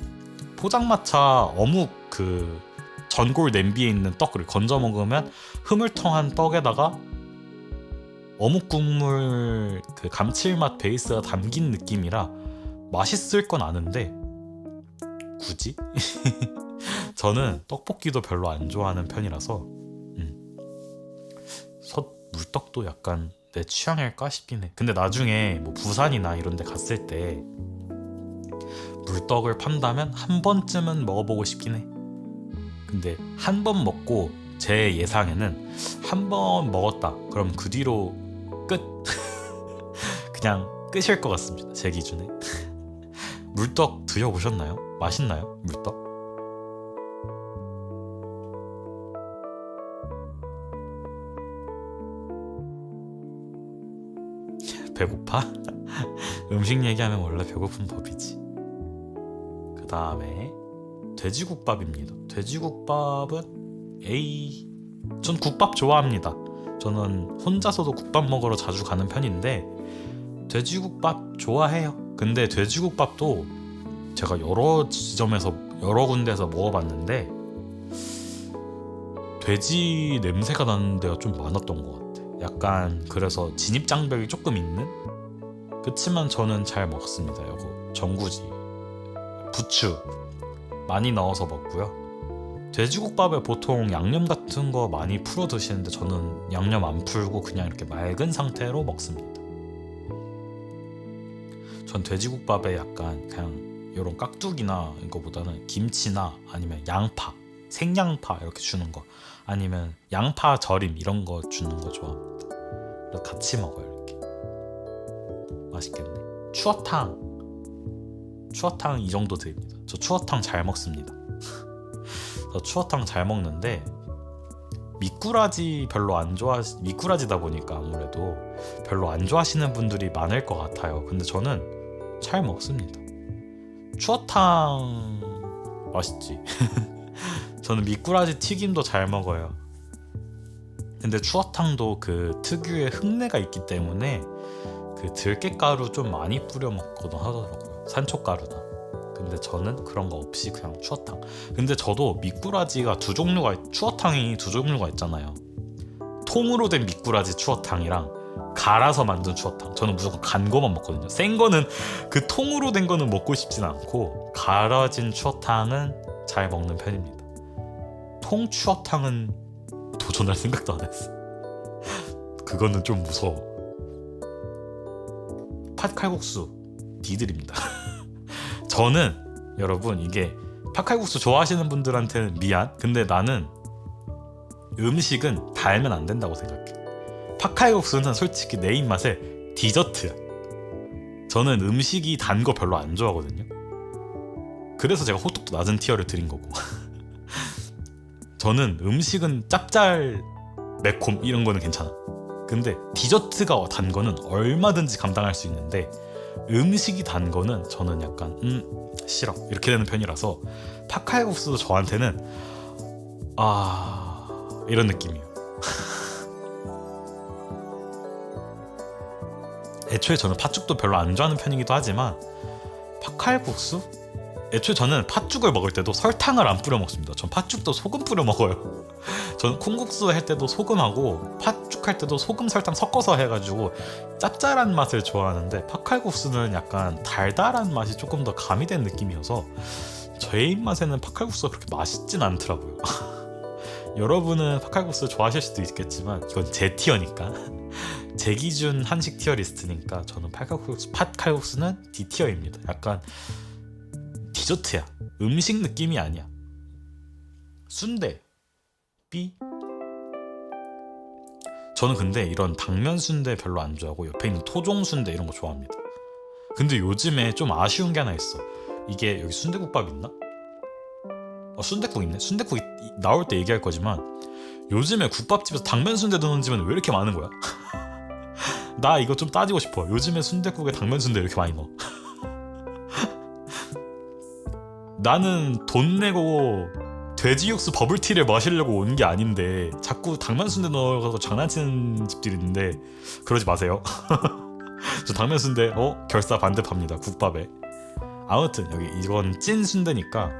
포장마차 어묵 그 전골 냄비에 있는 떡을 건져 먹으면 흐물텅한 떡에다가 어묵 국물 그 감칠맛 베이스가 담긴 느낌이라 맛있을 건 아는데 굳이? 저는 떡볶이도 별로 안 좋아하는 편이라서 물떡도 약간 내 취향일까 싶긴 해. 근데 나중에 뭐 부산이나 이런 데 갔을 때 물떡을 판다면 한 번쯤은 먹어보고 싶긴 해. 근데 한 번 먹고 제 예상에는 한 번 먹었다 그럼 그 뒤로 끝. 그냥 끝일 것 같습니다. 제 기준에. 물떡 드셔보셨나요? 맛있나요? 물떡? 배고파? 음식 얘기하면 원래 배고픈 법이지. 그 다음에 돼지국밥입니다. 돼지국밥은 전 국밥 좋아합니다. 저는 혼자서도 국밥 먹으러 자주 가는 편인데 돼지국밥 좋아해요. 근데 돼지국밥도 제가 여러 지점에서 여러 군데에서 먹어봤는데 돼지 냄새가 나는 데가 좀 많았던 것 같아. 약간 그래서 진입장벽이 조금 있는? 그치만 저는 잘 먹습니다. 이거 전구지 부추 많이 넣어서 먹고요. 돼지국밥에 보통 양념 같은 거 많이 풀어 드시는데 저는 양념 안 풀고 그냥 이렇게 맑은 상태로 먹습니다. 전 돼지국밥에 약간 그냥 이런 깍두기나 이거보다는 김치나 아니면 양파, 생양파 이렇게 주는 거 아니면 양파 절임 이런 거 주는 거 좋아합니다. 그래서 같이 먹어요. 이렇게 맛있겠네. 추어탕 이 정도 드립니다. 저 추어탕 잘 먹습니다. 저 추어탕 잘 먹는데 미꾸라지 별로 안 미꾸라지다 보니까 아무래도 별로 안 좋아하시는 분들이 많을 것 같아요. 근데 저는 잘 먹습니다. 추어탕 맛있지. 저는 미꾸라지 튀김도 잘 먹어요. 근데 추어탕도 그 특유의 흙내가 있기 때문에 그 들깨가루 좀 많이 뿌려 먹거든 하더라고요. 산초가루나. 근데 저는 그런 거 없이 그냥 추어탕. 근데 저도 미꾸라지가 추어탕이 두 종류가 있잖아요. 통으로 된 미꾸라지 추어탕이랑 갈아서 만든 추어탕. 저는 무조건 간 거만 먹거든요. 생 거는 그 통으로 된 거는 먹고 싶진 않고 갈아진 추어탕은 잘 먹는 편입니다. 통 추어탕은 도전할 생각도 안 했어. 그거는 좀 무서워. 팥칼국수 니들입니다. 저는 여러분 이게 팥칼국수 좋아하시는 분들한테는 미안. 근데 나는 음식은 달면 안 된다고 생각해. 팥칼국수는 솔직히 내 입맛에 디저트야. 저는 음식이 단 거 별로 안 좋아하거든요. 그래서 제가 호떡도 낮은 티어를 드린 거고. 저는 음식은 짭짤 매콤 이런 거는 괜찮아. 근데 디저트가 단 거는 얼마든지 감당할 수 있는데 음식이 단 거는 저는 약간 싫어 이렇게 되는 편이라서 팥칼국수도 저한테는 이런 느낌이에요. 애초에 저는 팥죽도 별로 안 좋아하는 편이기도 하지만 팥칼국수? 애초에 저는 팥죽을 먹을 때도 설탕을 안 뿌려 먹습니다. 전 팥죽도 소금 뿌려 먹어요. 저는 콩국수 할 때도 소금하고 팥죽 할 때도 소금 설탕 섞어서 해가지고 짭짤한 맛을 좋아하는데 팥칼국수는 약간 달달한 맛이 조금 더 가미된 느낌이어서 제 입맛에는 팥칼국수가 그렇게 맛있진 않더라고요. 여러분은 팥칼국수 좋아하실 수도 있겠지만 이건 제 티어니까 제 기준 한식 티어 리스트니까 저는 팥칼국수는 D 티어입니다. 약간 디저트야. 음식 느낌이 아니야. 순대 B. 저는 근데 이런 당면 순대 별로 안 좋아하고 옆에 있는 토종 순대 이런 거 좋아합니다. 근데 요즘에 좀 아쉬운 게 하나 있어. 이게 여기 순대국밥 있나? 순대국 있네. 순대국 나올 때 얘기할 거지만 요즘에 국밥집에서 당면 순대 넣는 집은 왜 이렇게 많은 거야? 나 이거 좀 따지고 싶어. 요즘에 순대국에 당면 순대 이렇게 많이 넣어. 나는 돈 내고 돼지 육수 버블티를 마시려고 온 게 아닌데 자꾸 당면 순대 넣어서 장난치는 집들이 있는데 그러지 마세요. 저 당면 순대 결사 반대합니다. 국밥에. 아무튼 여기 이건 찐 순대니까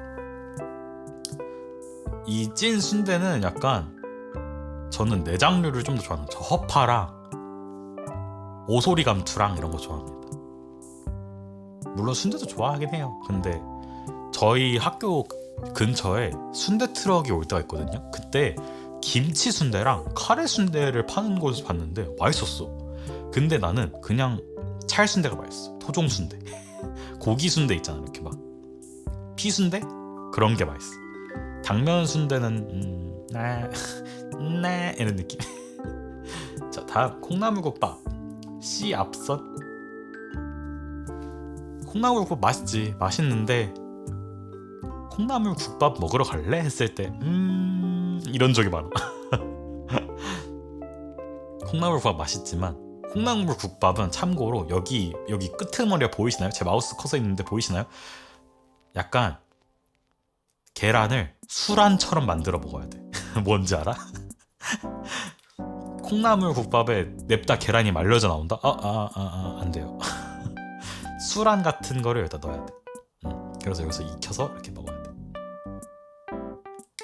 이 찐 순대는 약간 저는 내장류를 좀 더 좋아하는 저 허파랑 오소리 감투랑 이런 거 좋아합니다. 물론 순대도 좋아하긴 해요. 근데 저희 학교 근처에 순대 트럭이 올 때가 있거든요. 그때 김치 순대랑 카레 순대를 파는 곳을 봤는데 맛있었어. 근데 나는 그냥 찰 순대가 맛있어. 토종 순대. 고기 순대 있잖아. 이렇게 막 피 순대? 그런 게 맛있어. 당면 순대는 네 이런 느낌. 자, 다음 콩나물국밥. 씨 앞선. 콩나물국밥 맛있지. 맛있는데 콩나물국밥 먹으러 갈래? 했을 때 이런 적이 많아. 콩나물국밥 맛있지만 콩나물국밥은 참고로 여기 끄트머리가 보이시나요? 제 마우스 커서 있는데 보이시나요? 약간 계란을 수란처럼 만들어 먹어야 돼. 뭔지 알아? 콩나물국밥에 냅다 계란이 말려져 나온다? 안 돼요. 수란 같은 거를 여기다 넣어야 돼. 그래서 여기서 익혀서 이렇게 먹어야 돼.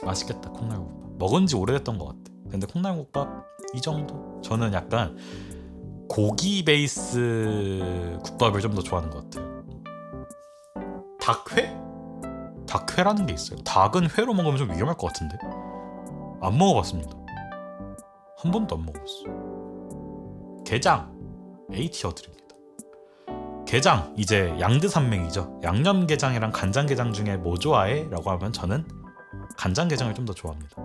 맛있겠다. 콩나물국밥 먹은 지 오래됐던 것 같아. 근데 콩나물국밥 이 정도? 저는 약간 고기 베이스 국밥을 좀 더 좋아하는 것 같아요. 닭회? 닭회라는 게 있어요. 닭은 회로 먹으면 좀 위험할 것 같은데 안 먹어봤습니다. 한 번도 안 먹어봤어. 게장 A티어 드립니다. 게장 이제 양드산맥이죠. 양념게장이랑 간장게장 중에 뭐 좋아해? 라고 하면 저는 간장게장을 좀 더 좋아합니다.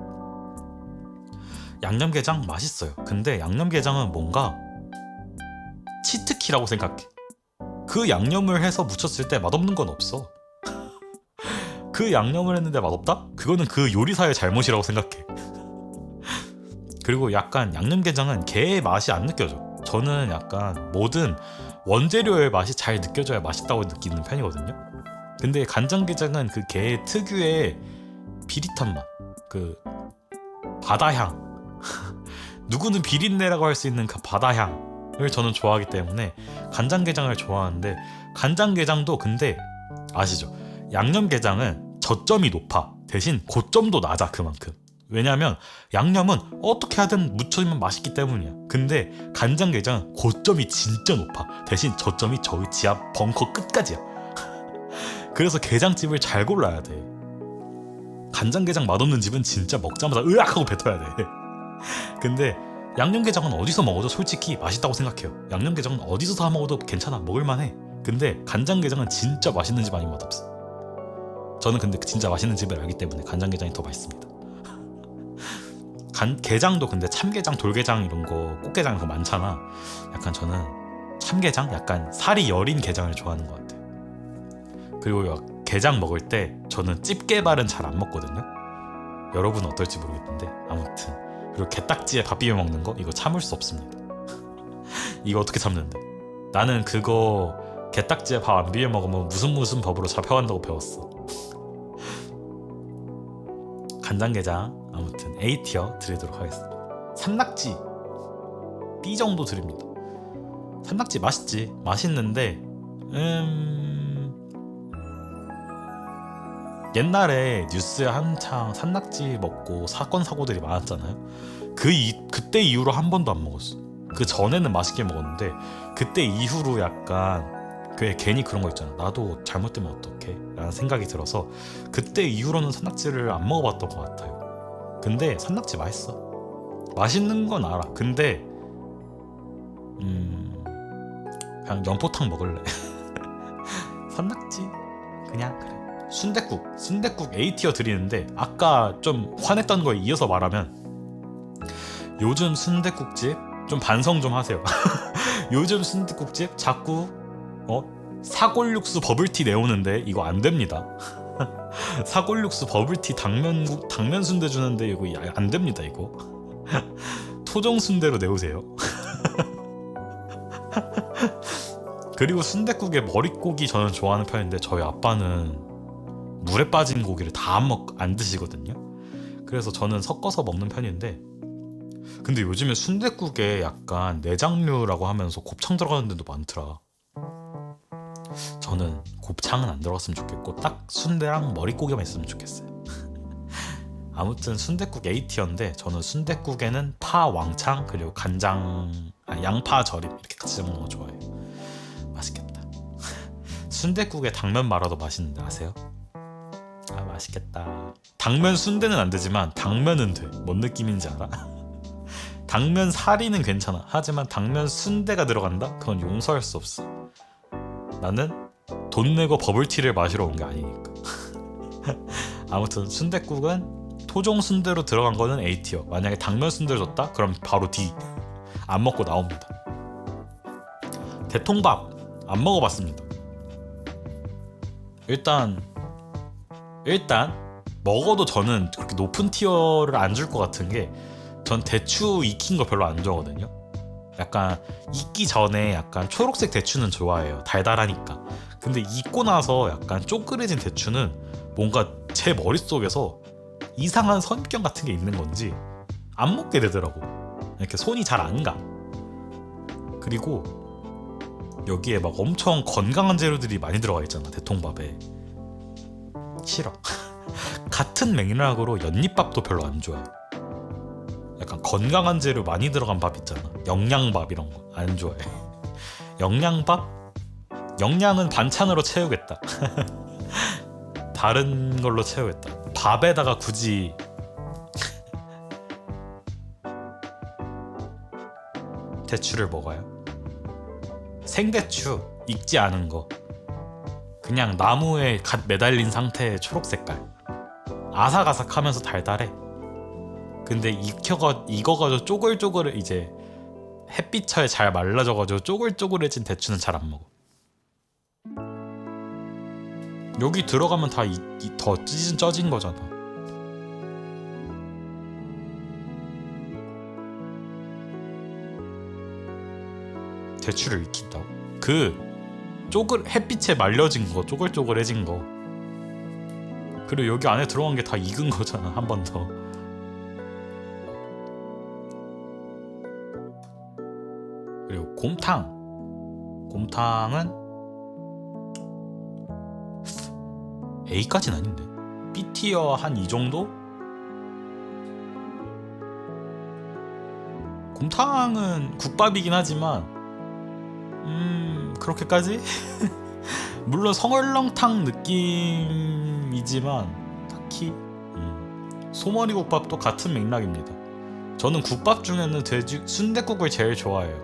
양념게장 맛있어요. 근데 양념게장은 뭔가 치트키라고 생각해. 그 양념을 해서 무쳤을 때 맛없는 건 없어. 그 양념을 했는데 맛없다? 그거는 그 요리사의 잘못이라고 생각해. 그리고 약간 양념게장은 게의 맛이 안 느껴져. 저는 약간 모든 원재료의 맛이 잘 느껴져야 맛있다고 느끼는 편이거든요. 근데 간장게장은 그 게 특유의 비릿한 맛, 그 바다향 누구는 비린내라고 할 수 있는 그 바다향을 저는 좋아하기 때문에 간장게장을 좋아하는데, 간장게장도 근데 아시죠? 양념게장은 저점이 높아. 대신 고점도 낮아. 그만큼. 왜냐면 양념은 어떻게 하든 묻혀주면 맛있기 때문이야. 근데 간장게장은 고점이 진짜 높아. 대신 저점이 저기 지하 벙커 끝까지야. 그래서 게장집을 잘 골라야 돼. 간장게장 맛없는 집은 진짜 먹자마자 으악 하고 뱉어야 돼. 근데 양념게장은 어디서 먹어도 솔직히 맛있다고 생각해요. 양념게장은 어디서 사 먹어도 괜찮아. 먹을만해. 근데 간장게장은 진짜 맛있는 집 아니면 맛없어. 저는 근데 진짜 맛있는 집을 알기 때문에 간장게장이 더 맛있습니다. 게장도 근데 참게장, 돌게장 이런 거, 꽃게장 이런 거 많잖아. 약간 저는 참게장? 약간 살이 여린 게장을 좋아하는 것 같아요. 그리고 게장 먹을 때 저는 집게발은 잘 안 먹거든요. 여러분은 어떨지 모르겠는데 아무튼. 그리고 게딱지에 밥 비벼 먹는 거 이거 참을 수 없습니다. 이거 어떻게 참는데? 나는 그거 게딱지에 밥 안 비벼 먹으면 무슨 법으로 잡혀간다고 배웠어. 간장게장 아무튼 A티어 드리도록 하겠습니다. 산낙지 B 정도 드립니다. 산낙지 맛있지. 맛있는데 옛날에 뉴스에 한창 산낙지 먹고 사건 사고들이 많았잖아요. 그때 이후로 한 번도 안 먹었어. 그 전에는 맛있게 먹었는데 그때 이후로 약간 괜히 그런 거 있잖아. 나도 잘못되면 어떡해? 라는 생각이 들어서 그때 이후로는 산낙지를 안 먹어봤던 것 같아요. 근데 산낙지 맛있어. 맛있는 건 알아. 근데 그냥 연포탕 먹을래. 산낙지 그냥 그래. 순댓국 A티어 드리는데 아까 좀 화냈던 거에 이어서 말하면 요즘 순댓국집 좀 반성 좀 하세요. 요즘 순댓국집 자꾸 사골육수 버블티 내오는데 이거 안 됩니다. 사골육수 버블티 당면 순대 주는데 이거 안 됩니다. 이거 토종 순대로 내오세요. 그리고 순댓국에 머릿고기 저는 좋아하는 편인데 저희 아빠는 물에 빠진 고기를 다 안 드시거든요. 그래서 저는 섞어서 먹는 편인데, 근데 요즘에 순댓국에 약간 내장류라고 하면서 곱창 들어가는 데도 많더라. 저는 곱창은 안 들어갔으면 좋겠고 딱 순대랑 머릿고기만 있으면 좋겠어요. 아무튼 순댓국 A티어인데 저는 순댓국에는 파 왕창 그리고 간장 양파 절임 이렇게 같이 먹는 거 좋아해요. 맛있겠다. 순댓국에 당면 말아도 맛있는데 아세요? 아 맛있겠다. 당면 순대는 안 되지만 당면은 돼. 뭔 느낌인지 알아? 당면 사리는 괜찮아. 하지만 당면 순대가 들어간다? 그건 용서할 수 없어. 나는 돈 내고 버블티를 마시러 온 게 아니니까. 아무튼 순댓국은 토종 순대로 들어간 거는 A티어. 만약에 당면 순대를 줬다? 그럼 바로 D. 안 먹고 나옵니다. 대통밥 안 먹어봤습니다. 일단 먹어도 저는 그렇게 높은 티어를 안 줄 것 같은 게, 전 대추 익힌 거 별로 안 좋아하거든요. 약간 익기 전에 약간 초록색 대추는 좋아해요. 달달하니까. 근데 익고 나서 약간 쪼그레진 대추는 뭔가 제 머릿속에서 이상한 선입견 같은 게 있는 건지 안 먹게 되더라고. 이렇게 손이 잘 안 가. 그리고 여기에 막 엄청 건강한 재료들이 많이 들어가 있잖아, 대통밥에. 싫어. 같은 맥락으로 연잎밥도 별로 안 좋아해. 약간 건강한 재료 많이 들어간 밥 있잖아, 영양밥 이런 거 안 좋아해. 영양밥? 영양은 반찬으로 채우겠다. 다른 걸로 채우겠다. 밥에다가 굳이 대추를 먹어요? 생대추 익지 않은 거, 그냥 나무에 갓 매달린 상태의 초록 색깔, 아삭아삭하면서 달달해. 근데 익어가지고 쪼글쪼글 이제 햇빛에 잘 말라져가지고 쪼글쪼글해진 대추는 잘 안 먹어. 여기 들어가면 다 더 쪄진 거잖아. 대추를 익힌다고? 햇빛에 말려진 거, 쪼글쪼글해진 거. 그리고 여기 안에 들어간 게 다 익은 거잖아, 한 번 더. 그리고 곰탕은 A까지는 아닌데 B티어 한 이 정도? 곰탕은 국밥이긴 하지만 그렇게까지? 물론 성얼렁탕 느낌이지만 딱히 소머리국밥도 같은 맥락입니다. 저는 국밥 중에는 순댓국을 제일 좋아해요.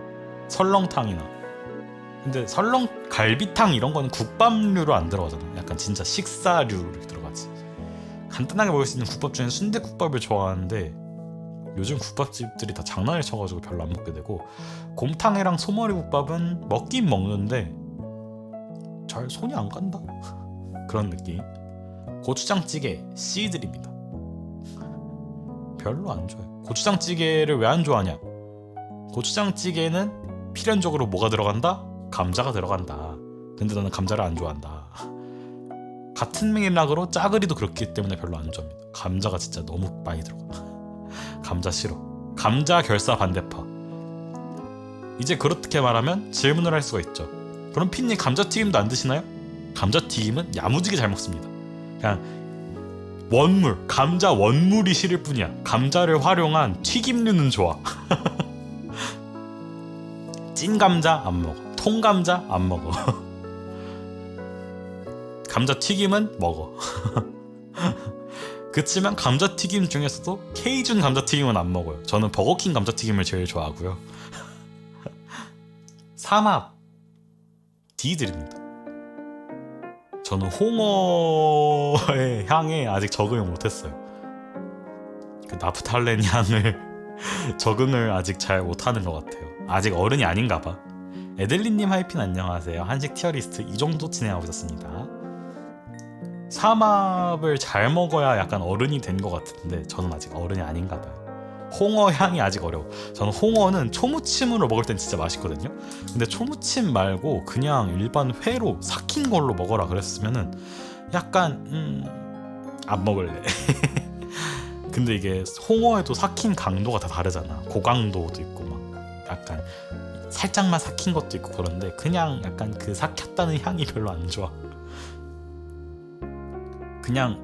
설렁탕이나. 근데 갈비탕 이런 거는 국밥류로 안 들어가잖아. 약간 진짜 식사류로 들어가지. 간단하게 먹을 수 있는 국밥 중에 순댓국밥을 좋아하는데 요즘 국밥집들이 다 장난을 쳐가지고 별로 안 먹게 되고, 곰탕이랑 소머리국밥은 먹긴 먹는데 잘 손이 안 간다. 그런 느낌. 고추장찌개 C들입니다. 별로 안 좋아해. 고추장찌개를 왜 안 좋아하냐? 고추장찌개는 필연적으로 뭐가 들어간다? 감자가 들어간다. 근데 나는 감자를 안 좋아한다. 같은 맥락으로 짜글이도 그렇기 때문에 별로 안 좋아합니다. 감자가 진짜 너무 많이 들어가. 감자 싫어. 감자 결사 반대파. 이제 그렇게 말하면 질문을 할 수가 있죠. 그럼 핀님 감자튀김도 안 드시나요? 감자튀김은 야무지게 잘 먹습니다. 그냥 감자 원물이 싫을 뿐이야. 감자를 활용한 튀김류는 좋아. 찐 감자 안 먹어. 통감자 안 먹어. 감자튀김은 먹어. 그치만 감자튀김 중에서도 케이준 감자튀김은 안 먹어요. 저는 버거킹 감자튀김을 제일 좋아하고요. 삼합 D 드립니다. 저는 홍어의 향에 아직 적응을 못했어요. 그 나프탈렌 향을 적응을 아직 잘 못하는 것 같아요. 아직 어른이 아닌가 봐. 에들린님 하이핀 안녕하세요. 한식 티어리스트 이 정도 진행하고 있었습니다. 삼합을 잘 먹어야 약간 어른이 된 것 같은데 저는 아직 어른이 아닌가 봐요. 홍어 향이 아직 어려워. 저는 홍어는 초무침으로 먹을 땐 진짜 맛있거든요. 근데 초무침 말고 그냥 일반 회로 삭힌 걸로 먹어라 그랬으면은 약간 안 먹을래. 근데 이게 홍어에도 삭힌 강도가 다 다르잖아. 고강도도 있고 막 약간 살짝만 삭힌 것도 있고 그런데 그냥 약간 그 삭혔다는 향이 별로 안 좋아. 그냥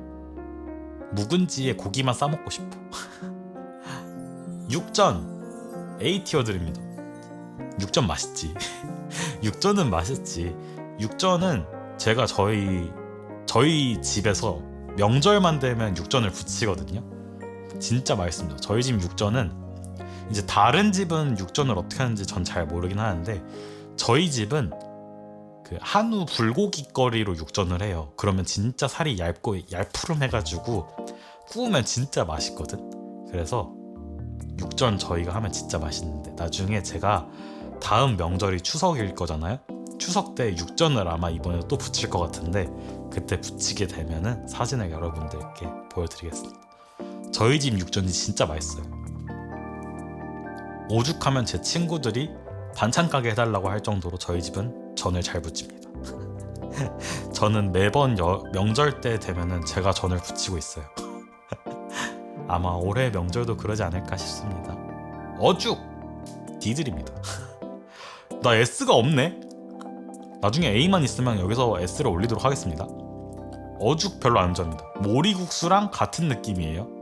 묵은지에 고기만 싸먹고 싶어. 육전 A티어 드립니다. 육전 맛있지. 육전은 맛있지. 육전은 제가 저희 집에서 명절만 되면 육전을 부치거든요. 진짜 맛있습니다. 저희 집 육전은 이제 다른 집은 육전을 어떻게 하는지 전 잘 모르긴 하는데 저희 집은 그 한우 불고기 거리로 육전을 해요. 그러면 진짜 살이 얇고 얄푸름해가지고 구우면 진짜 맛있거든. 그래서 육전 저희가 하면 진짜 맛있는데 나중에 제가 다음 명절이 추석일 거잖아요. 추석 때 육전을 아마 이번에 또 부칠 것 같은데 그때 부치게 되면은 사진을 여러분들께 보여드리겠습니다. 저희 집 육전이 진짜 맛있어요. 오죽하면 제 친구들이 반찬 가게 해달라고 할 정도로 저희 집은 전을 잘 부칩니다. 저는 매번 명절 때 되면은 제가 전을 부치고 있어요. 아마 올해 명절도 그러지 않을까 싶습니다. 어죽 D드립니다. 나 S가 없네. 나중에 A만 있으면 여기서 S를 올리도록 하겠습니다. 어죽 별로 안 좋아합니다. 모리국수랑 같은 느낌이에요.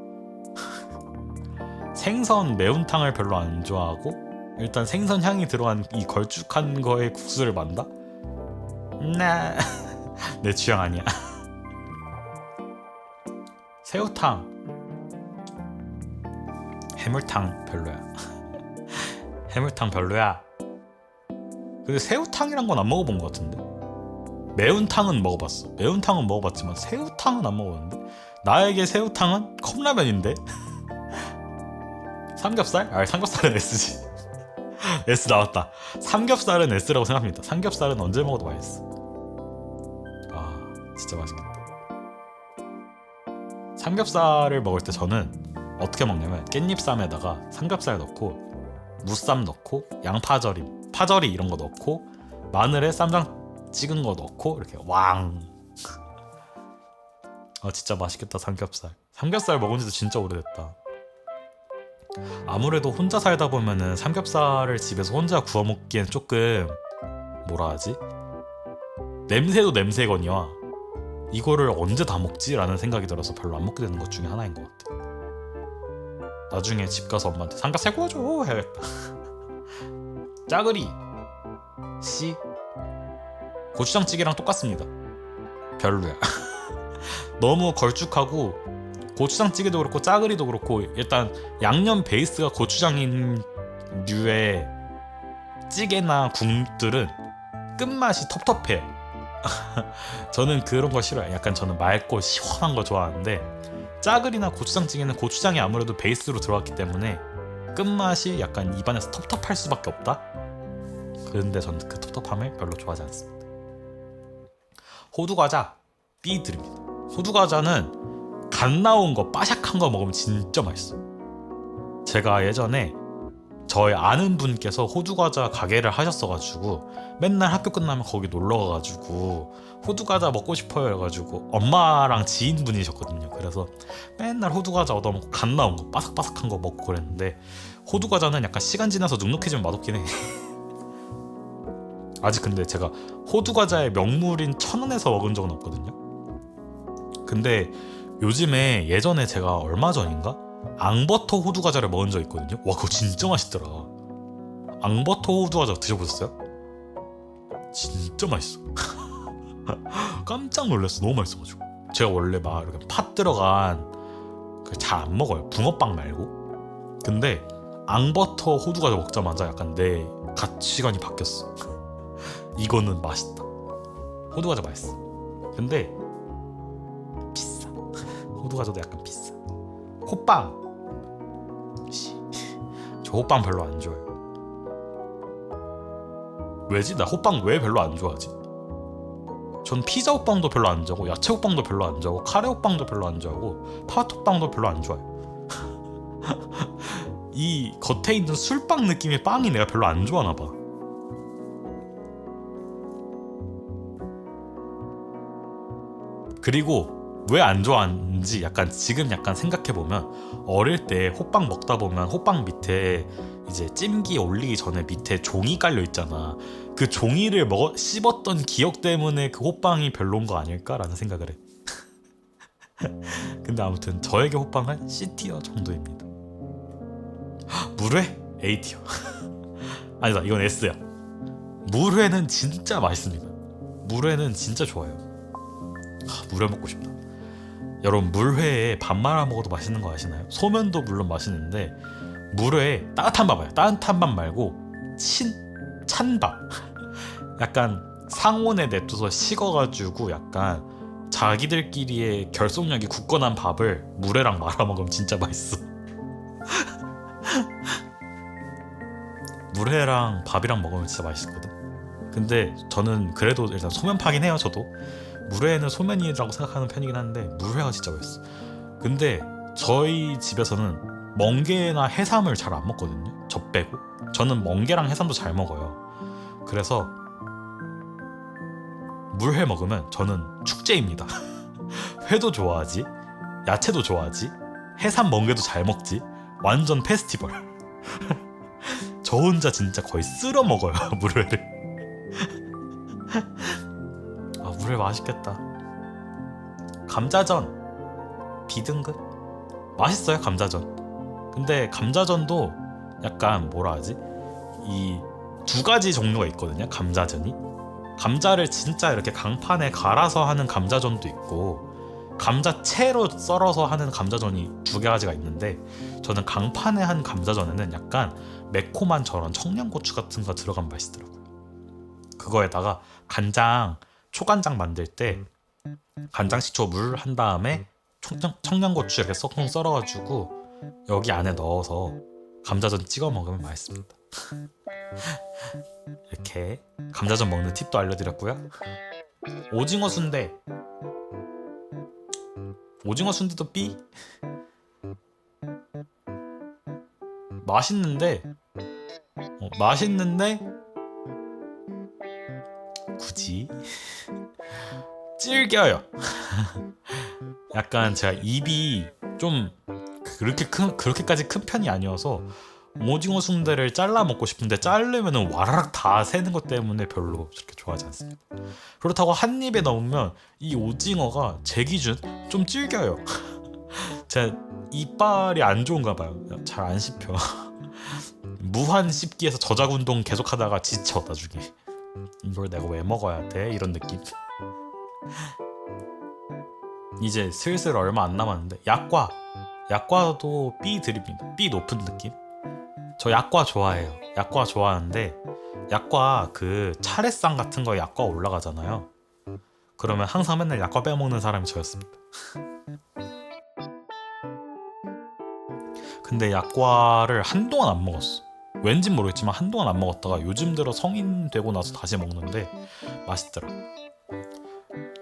생선 매운탕을 별로 안 좋아하고 일단 생선 향이 들어간 이 걸쭉한 거에 국수를 만다? 내 취향 아니야. 새우탕 해물탕 별로야. 해물탕 별로야. 근데 새우탕이란 건 안 먹어본 것 같은데. 매운탕은 먹어봤어. 매운탕은 먹어봤지만 새우탕은 안 먹어봤는데. 나에게 새우탕은 컵라면인데. 삼겹살? 아, 삼겹살은 S지. S 나왔다. 삼겹살은 S라고 생각합니다. 삼겹살은 언제 먹어도 맛있어. 아, 진짜 맛있겠다. 삼겹살을 먹을 때 저는 어떻게 먹냐면 깻잎쌈에다가 삼겹살 넣고 무쌈 넣고 양파절임, 파절이 이런 거 넣고 마늘에 쌈장 찍은 거 넣고 이렇게 왕. 아 진짜 맛있겠다. 삼겹살 먹은 지도 진짜 오래됐다. 아무래도 혼자 살다 보면은 삼겹살을 집에서 혼자 구워 먹기엔 조금 뭐라 하지? 냄새도 냄새거니와 이거를 언제 다 먹지? 라는 생각이 들어서 별로 안 먹게 되는 것 중에 하나인 것 같아. 나중에 집 가서 엄마한테 삼겹살 구워줘 해야겠다. 짜글이 C 고추장찌개랑 똑같습니다. 별로야. 너무 걸쭉하고 고추장찌개도 그렇고 짜글이도 그렇고 일단 양념 베이스가 고추장인 류의 찌개나 국들은 끝맛이 텁텁해요. 저는 그런 거 싫어요. 약간 저는 맑고 시원한 거 좋아하는데 짜글이나 고추장찌개는 고추장이 아무래도 베이스로 들어갔기 때문에 끝맛이 약간 입안에서 텁텁할 수밖에 없다. 그런데 저는 그 텁텁함을 별로 좋아하지 않습니다. 호두과자 B 드립니다. 호두과자는 갓 나온 거 바삭한 거 먹으면 진짜 맛있어. 제가 예전에 저희 아는 분께서 호두과자 가게를 하셨어가지고 맨날 학교 끝나면 거기 놀러가가지고 호두과자 먹고 싶어요 해가지고 엄마랑 지인분이셨거든요. 그래서 맨날 호두과자 얻어먹고 갓 나온 거 바삭바삭한 거 먹고 그랬는데 호두과자는 약간 시간 지나서 눅눅해지면 맛없긴 해. 아직 근데 제가 호두과자의 명물인 천원에서 먹은 적은 없거든요. 근데 요즘에 예전에 제가 얼마 전인가 앙버터 호두과자를 먹은 적 있거든요. 와 그거 진짜 맛있더라. 앙버터 호두과자 드셔보셨어요? 진짜 맛있어. 깜짝 놀랐어. 너무 맛있어가지고. 제가 원래 막 이렇게 팥 들어간 잘 안 먹어요. 붕어빵 말고. 근데 앙버터 호두과자 먹자마자 약간 내 가치관이 바뀌었어. 이거는 맛있다. 호두과자 맛있어. 근데 비싸. 호두과자도 약간 비싸. 호빵 저 호빵 별로 안 좋아해요. 왜지? 나 호빵 왜 별로 안 좋아하지? 전 피자 호빵도 별로 안 좋아하고 야채 호빵도 별로 안 좋아하고 카레 호빵도 별로 안 좋아하고 팥 호빵도 별로 안 좋아해요. 이 겉에 있는 술빵 느낌의 빵이 내가 별로 안 좋아하나 봐. 그리고 왜 안 좋아하는지 약간 지금 약간 생각해보면 어릴 때 호빵 먹다 보면 호빵 밑에 이제 찜기에 올리기 전에 밑에 종이 깔려 있잖아. 그 종이를 씹었던 기억 때문에 그 호빵이 별론 거 아닐까라는 생각을 해. 근데 아무튼 저에게 호빵은 C티어 정도입니다. 물회? A티어. 아니다, 이건 S야. 물회는 진짜 맛있습니다. 물회는 진짜 좋아요. 물회 먹고 싶다. 여러분, 물회에 밥 말아 먹어도 맛있는 거 아시나요? 소면도 물론 맛있는데 물회에 따뜻한 밥이야. 따뜻한 밥 말고 찬밥. 약간 상온에 냅둬서 식어가지고 약간 자기들끼리의 결속력이 굳건한 밥을 물회랑 말아 먹으면 진짜 맛있어. 물회랑 밥이랑 먹으면 진짜 맛있거든. 근데 저는 그래도 일단 소면파긴 해요. 저도 물회는 소면이라고 생각하는 편이긴 한데 물회가 진짜 맛있어. 근데 저희 집에서는 멍게나 해삼을 잘 안 먹거든요. 저 빼고. 저는 멍게랑 해삼도 잘 먹어요. 그래서 물회 먹으면 저는 축제입니다. 회도 좋아하지, 야채도 좋아하지, 해삼 멍게도 잘 먹지. 완전 페스티벌. 저 혼자 진짜 거의 쓸어 먹어요, 물회를. 물회 맛있겠다. 감자전 B등급? 맛있어요, 감자전. 근데 감자전도 약간 뭐라 하지? 이 두 가지 종류가 있거든요, 감자전이. 감자를 진짜 이렇게 강판에 갈아서 하는 감자전도 있고 감자채로 썰어서 하는 감자전이 두 가지가 있는데, 저는 강판에 한 감자전에는 약간 매콤한 저런 청양고추 같은 거 들어가면 맛있더라고요. 그거에다가 간장, 초간장 만들 때 간장, 식초, 물 한 다음에 청양고추 이렇게 쏙쏙 썰어가지고 여기 안에 넣어서 감자전 찍어 먹으면 맛있습니다. 이렇게 감자전 먹는 팁도 알려드렸고요. 오징어 순대. 오징어 순대도 B? 맛있는데 굳이 질겨요. 약간 제가 입이 좀 그렇게까지 큰 편이 아니어서 오징어 순대를 잘라 먹고 싶은데 자르면은 와라락 다 새는 것 때문에 별로 그렇게 좋아하지 않습니다. 그렇다고 한 입에 넣으면 이 오징어가 제 기준 좀 질겨요. 제 이빨이 안 좋은가 봐요. 잘 안 씹혀. 무한 씹기에서 저작 운동 계속하다가 지쳐 나중에. 이걸 내가 왜 먹어야 돼? 이런 느낌. 이제 슬슬 얼마 안 남았는데 약과도 B 드립니다. B 높은 느낌. 저 약과 좋아해요. 약과 좋아하는데 약과 그 차례상 같은 거에 약과 올라가잖아요. 그러면 항상 맨날 약과 빼먹는 사람이 저였습니다. 근데 약과를 한동안 안 먹었어. 왠진 모르겠지만 한동안 안 먹었다가 요즘 들어 성인 되고 나서 다시 먹는데 맛있더라.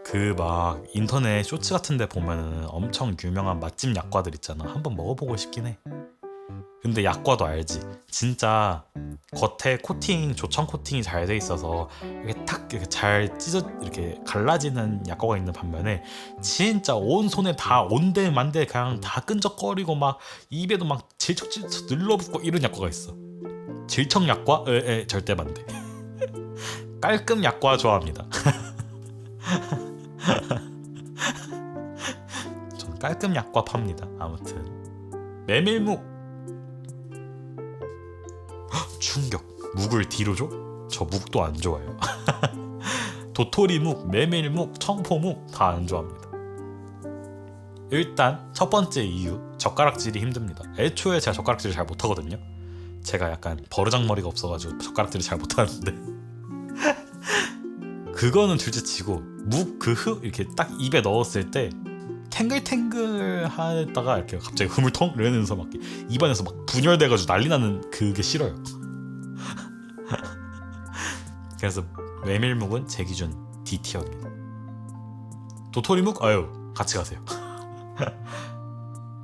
그 막 인터넷 쇼츠 같은 데 보면은 엄청 유명한 맛집 약과들 있잖아. 한번 먹어보고 싶긴 해. 근데 약과도 알지, 진짜 겉에 코팅, 조청 코팅이 잘 돼 있어서 이렇게 탁 이렇게 잘 찢어 이렇게 갈라지는 약과가 있는 반면에 진짜 온 손에 다 온데만데 그냥 다 끈적거리고 막 입에도 막 질척질척 눌러붙고 이런 약과가 있어. 질척 약과? 절대 반대. 깔끔 약과 좋아합니다. 전 깔끔 약과 팝니다. 아무튼 메밀묵. 충격. 묵을 뒤로 줘? 저 묵도 안 좋아해요. 도토리묵, 메밀묵, 청포묵 다 안 좋아합니다. 일단 첫 번째 이유, 젓가락질이 힘듭니다. 애초에 제가 젓가락질을 잘 못하거든요. 제가 약간 버르장머리가 없어가지고 젓가락질을 잘 못하는데 그거는 둘째치고 묵 그 흙 이렇게 딱 입에 넣었을 때 탱글탱글 하다가 이렇게 갑자기 흐물텅 이러면서 막 입안에서 막 분열돼가지고 난리 나는 그게 싫어요. 그래서 메밀묵은 제 기준 D티어입니다. 도토리묵? 아유 같이 가세요.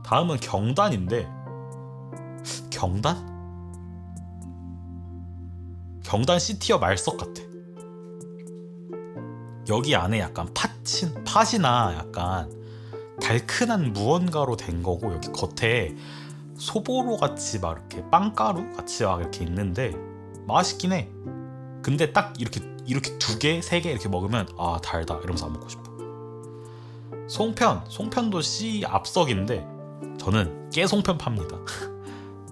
다음은 경단인데 경단? 경단 C티어 말석 같아. 여기 안에 약간 팥이나 약간 달큰한 무언가로 된 거고, 여기 겉에 소보로 같이 막 이렇게 빵가루 같이 막 이렇게 있는데 맛있긴 해. 근데 딱 이렇게 두 개, 세 개 이렇게 먹으면 아 달다 이러면서 안 먹고 싶어. 송편도 C 앞석인데 저는 깨송편 팝니다.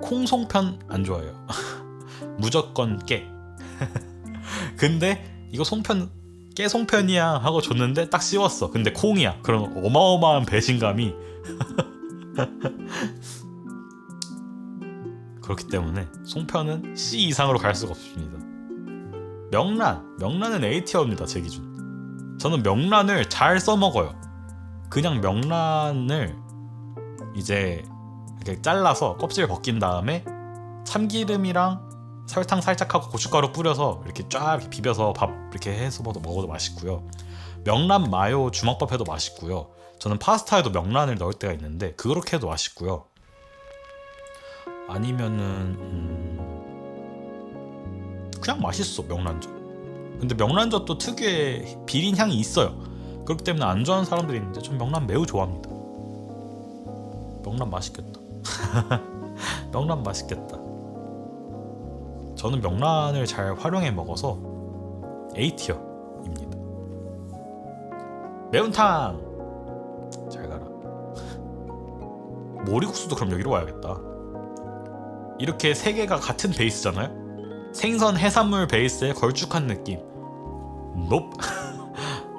콩송편 안 좋아해요. 무조건 깨. 근데 이거 깨송편이야 하고 줬는데 딱 씹었어. 근데 콩이야. 그럼 어마어마한 배신감이. 그렇기 때문에 송편은 C 이상으로 갈 수가 없습니다. 명란은 A티어입니다. 제 기준. 저는 명란을 잘 써먹어요. 그냥 명란을 이제 이렇게 잘라서 껍질 벗긴 다음에 참기름이랑 설탕 살짝 하고 고춧가루 뿌려서 이렇게 쫙 이렇게 비벼서 밥 이렇게 해서 먹어도 맛있고요. 명란 마요 주먹밥 해도 맛있고요. 저는 파스타에도 명란을 넣을 때가 있는데 그렇게 해도 맛있고요. 아니면은 그냥 맛있어 명란젓. 근데 명란젓도 특유의 비린 향이 있어요. 그렇기 때문에 안 좋아하는 사람들이 있는데 전 명란 매우 좋아합니다. 명란 맛있겠다. 명란 맛있겠다. 저는 명란을 잘 활용해 먹어서 A티어입니다. 매운탕 잘 가라. 모리국수도 그럼 여기로 와야겠다. 이렇게 세 개가 같은 베이스잖아요. 생선 해산물 베이스에 걸쭉한 느낌. 높.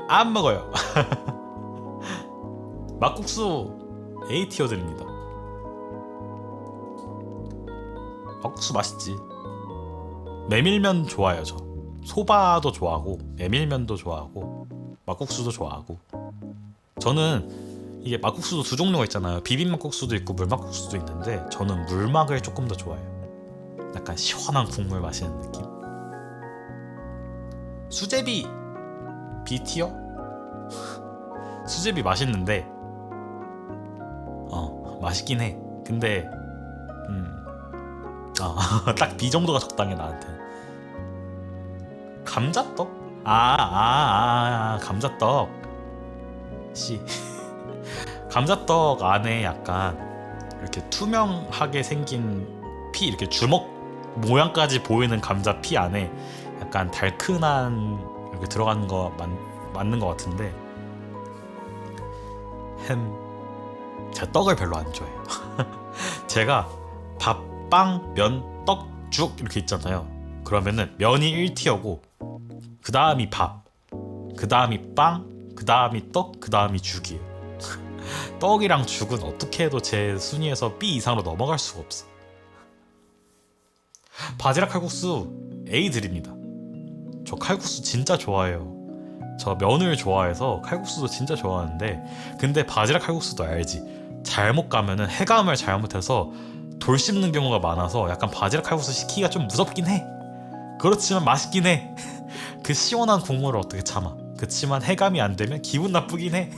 안 먹어요. 막국수 A티어 드립니다. 막국수 맛있지. 메밀면 좋아요. 저 소바도 좋아하고 메밀면도 좋아하고 막국수도 좋아하고. 저는 이게 막국수도 두 종류가 있잖아요. 비빔막국수도 있고 물막국수도 있는데 저는 물막을 조금 더 좋아해요. 약간 시원한 국물 마시는 느낌. 수제비 B티어? 수제비 맛있는데 맛있긴 해. 근데 딱 B 정도가 적당해 나한테. 감자떡? 감자떡 C. 감자떡 안에 약간 이렇게 투명하게 생긴 피, 이렇게 주먹 모양까지 보이는 감자 피 안에 약간 달큰한 이렇게 들어가는 거 맞는 것 같은데 제가 떡을 별로 안 좋아해요. 제가 밥, 빵, 면, 떡, 죽 이렇게 있잖아요. 그러면은 면이 1티어고 그 다음이 밥, 그 다음이 빵, 그 다음이 떡, 그 다음이 죽이에요. 떡이랑 죽은 어떻게 해도 제 순위에서 B 이상으로 넘어갈 수가 없어. 바지락 칼국수 A 드립니다. 저 칼국수 진짜 좋아해요. 저 면을 좋아해서 칼국수도 진짜 좋아하는데, 근데 바지락 칼국수도 알지, 잘못 가면은 해감을 잘못해서 돌 씹는 경우가 많아서 약간 바지락 칼국수 시키기가 좀 무섭긴 해. 그렇지만 맛있긴 해. 그 시원한 국물을 어떻게 참아. 그치만 해감이 안 되면 기분 나쁘긴 해.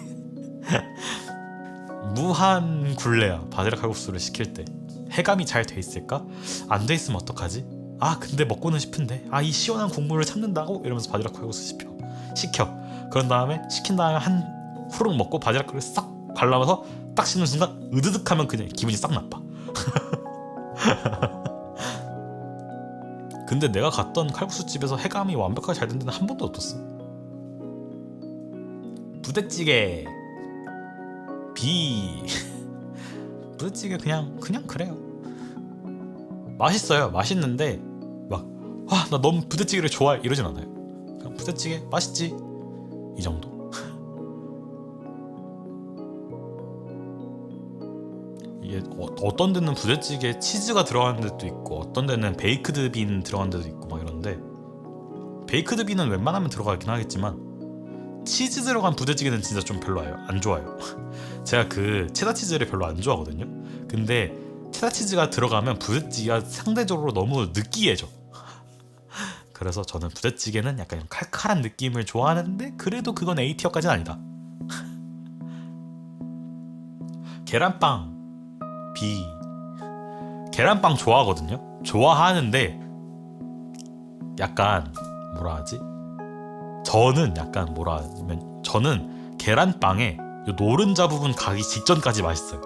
무한 굴레야 바지락 칼국수를 시킬 때. 해감이 잘 돼 있을까? 안 돼 있으면 어떡하지? 근데 먹고는 싶은데 이 시원한 국물을 참는다고? 이러면서 바지락 칼국수 시켜. 그런 다음에 시킨 다음에 한 후룩 먹고 바지락 칼국수 싹 발라서 딱 씹는 순간 으드득하면 그냥 기분이 싹 나빠. 근데 내가 갔던 칼국수 집에서 해감이 완벽하게 잘 된 데는 한 번도 없었어. 부대찌개 B. 부대찌개 그냥 그래요. 맛있어요. 맛있는데 막 나 너무 부대찌개를 좋아해 이러진 않아요. 그냥 부대찌개 맛있지 이 정도. 이게 어떤 데는 부대찌개에 치즈가 들어가는 데도 있고 어떤 데는 베이크드 빈 들어가는 데도 있고 막 이런데, 베이크드 빈은 웬만하면 들어가긴 하겠지만 치즈 들어간 부대찌개는 진짜 좀 별로예요. 안 좋아요. 제가 그 체다 치즈를 별로 안 좋아하거든요. 근데 체다 치즈가 들어가면 부대찌개가 상대적으로 너무 느끼해져. 그래서 저는 부대찌개는 약간 좀 칼칼한 느낌을 좋아하는데 그래도 그건 A티어까지는 아니다. 계란빵 B. 계란빵 좋아하거든요. 좋아하는데 약간 뭐라 하지? 저는 약간 뭐라 하면 저는 계란빵에 노른자 부분 가기 직전까지 맛있어요.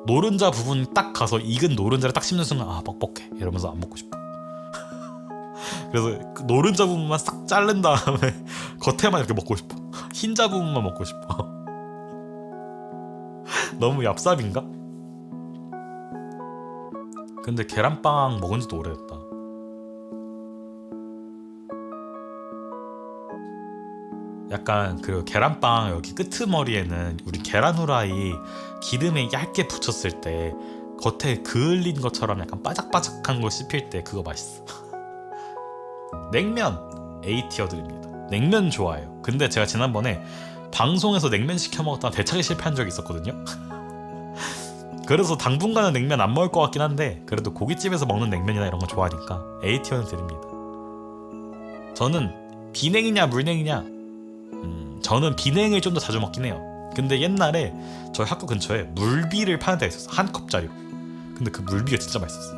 노른자 부분 딱 가서 익은 노른자를 딱 씹는 순간 아 뻑뻑해 이러면서 안 먹고 싶어. 그래서 그 노른자 부분만 싹 자른 다음에 겉에만 이렇게 먹고 싶어. 흰자 부분만 먹고 싶어. 너무 얍삽인가? 근데 계란빵 먹은 지도 오래됐다. 약간 그 계란빵 여기 끄트머리에는 우리 계란 후라이 기름에 얇게 붙였을 때 겉에 그을린 것처럼 약간 바삭바삭한 거 씹힐 때 그거 맛있어. 냉면 A티어 드립니다. 냉면 좋아해요. 근데 제가 지난번에 방송에서 냉면 시켜 먹었다가 대차게 실패한 적이 있었거든요. 그래서 당분간은 냉면 안 먹을 것 같긴 한데 그래도 고깃집에서 먹는 냉면이나 이런 거 좋아하니까 A티어는 드립니다. 저는 비냉이냐 물냉이냐 저는 비냉을 좀 더 자주 먹긴 해요. 근데 옛날에 저희 학교 근처에 물비를 파는 데가 있었어. 한 컵짜리로. 근데 그 물비가 진짜 맛있었어.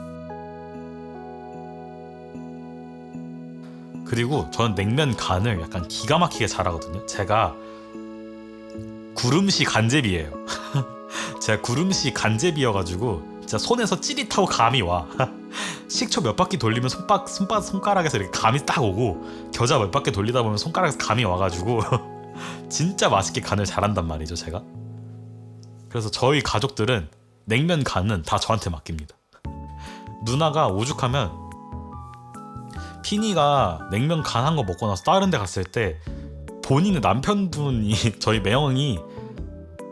그리고 저는 냉면 간을 약간 기가 막히게 잘하거든요. 제가 구름시 간제비예요. 제가 구름시 간제비여가지고 진짜 손에서 찌릿하고 감이 와. 식초 몇 바퀴 돌리면 손가락에서 이렇게 감이 딱 오고 겨자 몇 바퀴 돌리다 보면 손가락에서 감이 와가지고 진짜 맛있게 간을 잘한단 말이죠 제가. 그래서 저희 가족들은 냉면 간은 다 저한테 맡깁니다. 누나가 오죽하면 피니가 냉면 간 한 거 먹고 나서 다른 데 갔을 때 본인의 남편분이 저희 매형이